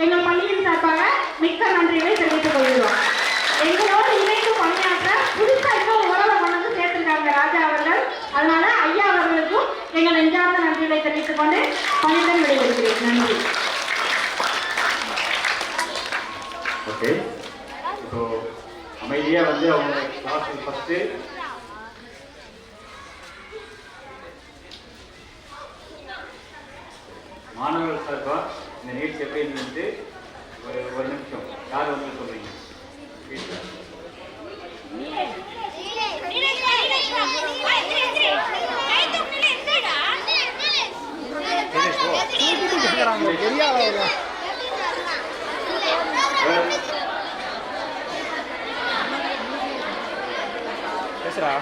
எங்கள் பள்ளியின் சார்பாக மிக்க நன்றிகளை தெரிவித்துக் கொள்கிறோம். எங்களோடு இணைந்து பணியாற்ற புதுசா இன்னொரு உறவை கொண்டு வந்து சேர்த்திருக்காங்க ராஜா அவர்கள். அதனால ஐயா அவர்களுக்கும் எங்கள் நெஞ்சார்ந்த நன்றிகளை தெரிவித்துக் கொண்டு பணியுடன் விடைபெறுகிறேன். நன்றி. ஓகே, இப்போ அமைதியாக வந்து அவங்க கிளாஸுக்கு ஃபஸ்ட்டு மாணவர்கள் சார்பாக இந்த நீட்ஸ் எப்படி இருந்துட்டு ஒரு நிமிஷம் யார் வந்து சொல்கிறீங்க? பேசுறா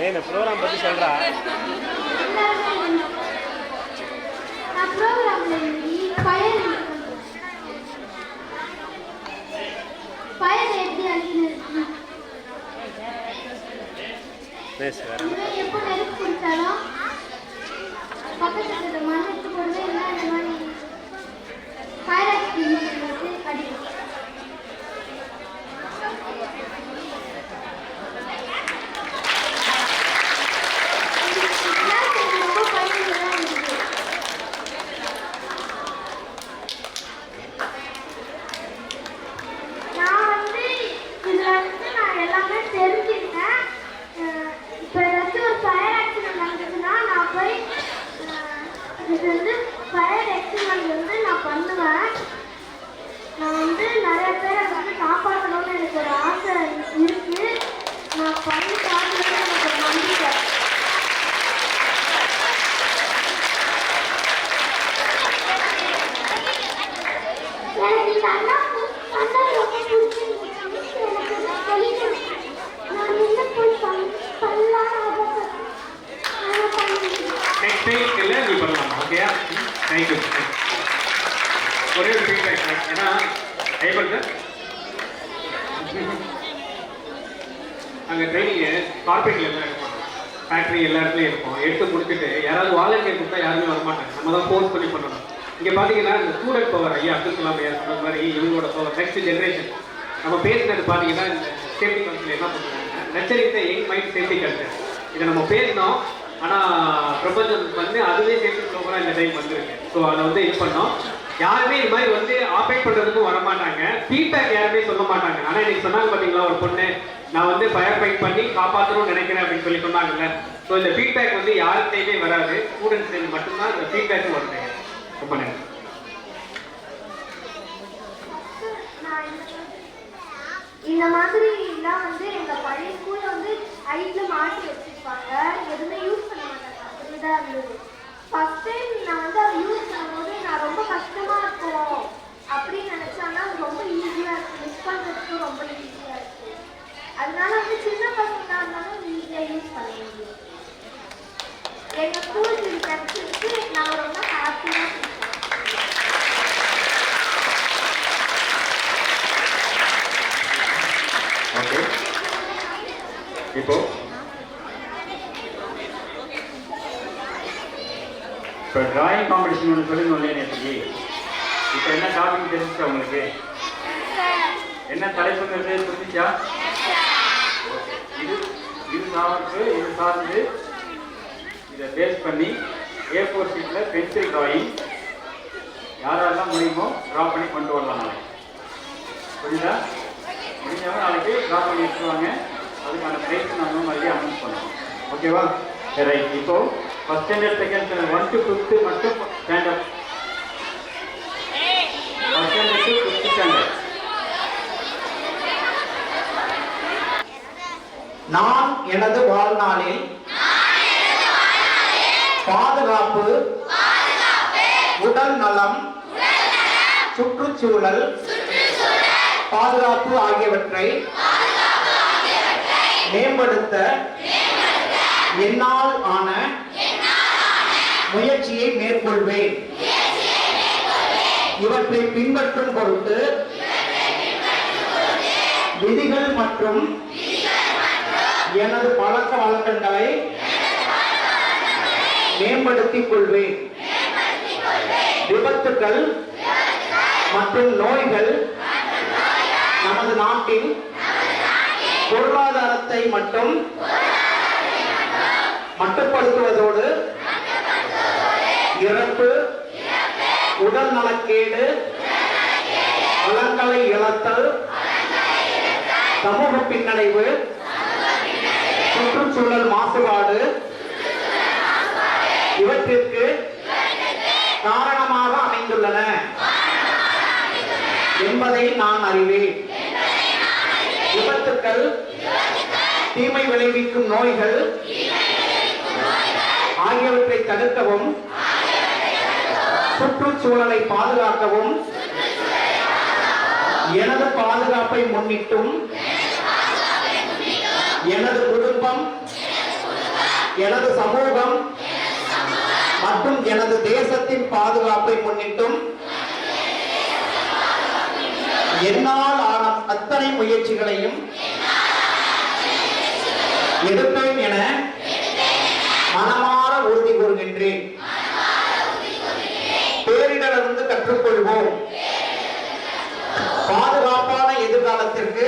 இந்த ப்ரோக்ராம் பற்றி சொல்கிறா. எப்போ நெருப்பு குடித்தாலும் பக்கத்தில் மண் எடுத்து போடுறது இல்லை, இந்த மாதிரி ஃபயர் ஆக்சிடென்ட் அடிக்கும். ஒரே ஒரு ஃபீட்பேக். ஏன்னா ஐயப்பன் சார் அங்கே ட்ரைனிங்கு கார்பரேட்டில் எல்லாம் எடுப்பாங்க, ஃபேக்ட்ரி எல்லா இடத்துலையும் இருக்கும். எடுத்து முடிச்சுட்டு யாராவது வாலண்டியர் கொடுத்தா யாருமே வரமாட்டாங்க, நம்ம தான் ஃபோர்ஸ் பண்ணி பண்ணணும். இங்கே பார்த்தீங்கன்னா இந்த ஸ்டூடெண்ட் பவர், ஐயா அப்துல் கலாம் ஐயா சொன்ன மாதிரி இவங்களோட பவர், நெக்ஸ்ட் ஜென்ரேஷன். நம்ம பேசினது பார்த்தீங்கன்னா இந்த சேஃப்டி கல்ச்சர் என்ன பண்ணுறாங்க, nurturing the young mind safety culture. இதை நம்ம பேசினோம், ஆனால் பிரபஞ்சம் வந்து அதுவே சேஃப்டி ப்ரோக்ராம் இந்த டைம் வந்துருக்கு. ஸோ அதை வந்து இது பண்ணோம். யாருமே இது மாதிரி வந்து ஆப்ரேட் பண்ணுறதுக்கும் வரமாட்டாங்க, ஃபீட்பேக் யாருமே சொல்ல மாட்டாங்க. ஆனால் இன்னைக்கு சொன்னாங்க பார்த்தீங்களா, ஒரு பொண்ணு நான் வந்து ஃபயர் ஃபைட் பண்ணி காப்பாற்றணும்னு நினைக்கிறேன் அப்படின்னு சொல்லி சொன்னாங்கல்ல. ஸோ இந்த ஃபீட்பேக் வந்து யாருக்கையுமே வராது, ஸ்டூடெண்ட்ஸ் மட்டும்தான் இந்த ஃபீட்பேக்கும் வருது. ரொம்ப நன்றி. இந்த மாதிரிலாம் வந்து எங்கள் பழைய ஸ்கூலில் வந்து ஐட்டில் மாட்டி வச்சுருப்பாங்க, எதுவுமே யூஸ் பண்ண மாட்டாங்க. அப்படிதான் இருந்தது. ஃபஸ்ட் டைம் நான் வந்து அதை யூஸ் பண்ணும்போது நான் ரொம்ப கஷ்டமாக இருக்கும் அப்படின்னு நினச்சாங்கன்னா அது ரொம்ப ஈஸியாக இருக்குது, மிஸ் பண்ணுறதுக்கும் ரொம்ப ஈஸியாக இருக்குது. அதனால வந்து சின்ன பசங்களாக இருந்தாலும் ஈஸியாக யூஸ் பண்ண முடியும். எங்கள் ஸ்கூலுக்கு இது கிடைச்சிருக்கு, நான் ரொம்ப ஹாப்பியாக இருக்கேன். ஓகே, இப்போ டிராயிங் காம்படிஷன் ஒன்று சொல்லுங்க இல்லையா நேற்றுக்கு? இப்போ என்ன டாபிக் தெரிஞ்சுச்சா உங்களுக்கு? என்ன தலைப்புங்கிறது புரிஞ்சிச்சா? இது சார்ந்து இதை பேஸ் பண்ணி A4 ஷீட்டில் பென்சில் டிராயிங் யாரெல்லாம் முடியுமோ ட்ரா பண்ணி கொண்டு வரலாம். நாளைக்கு புரியுதா? முடிஞ்சவங்க நாளைக்கு ட்ரா பண்ணி வச்சுருவாங்க. அதுக்கான ப்ரைஸ் நாங்கள் மறுபடியும் அனௌன்ஸ் பண்ணுவோம். ஓகேவா? ரைட். இப்போ first standard, second standard 1 to 5th மட்டும் standard. First standard to 5th standard. நான் எனது வாழ்நாளில் பாதுகாப்பு, உடல் நலம், சுற்றுச்சூழல் பாதுகாப்பு ஆகியவற்றை மேம்படுத்த என்னால் ஆன முயற்சியை மேற்கொள்வேன். இவற்றை பின்பற்றும் பொருட்டு விதிகள் மற்றும் எனது பழக்க வழக்கங்களை மேம்படுத்திக் கொள்வேன். விபத்துக்கள் மற்றும் நோய்கள் நமது நாட்டின் பொருளாதாரத்தை மட்டுப்படுத்துவதோடு இறப்பு, உடல் நலக்கேடு, வளங்களை இழத்தல், சமூக பின்னடைவு, சுற்றுச்சூழல் மாசுபாடு இவற்றிற்கு காரணமாக அமைந்துள்ளன என்பதை நான் அறிவேன். விபத்துக்கள், தீமை விளைவிக்கும் நோய்கள் ஆகியவற்றை தடுக்கவும், சுற்றுச்சூழலை பாதுகாக்கவும் எனது பாதுகாப்பை முன்னிட்டும் எனது குடும்பம், எனது சமூகம் மற்றும் எனது தேசத்தின் பாதுகாப்பை முன்னிட்டும் என்னால் ஆன அத்தனை முயற்சிகளையும் எடுப்பேன் என மனமாற உறுதி கூறுகின்றேன். பேரிடரிலிருந்து கற்றுக்கொள்வோம். பாதுகாப்பான எதிர்காலத்திற்கு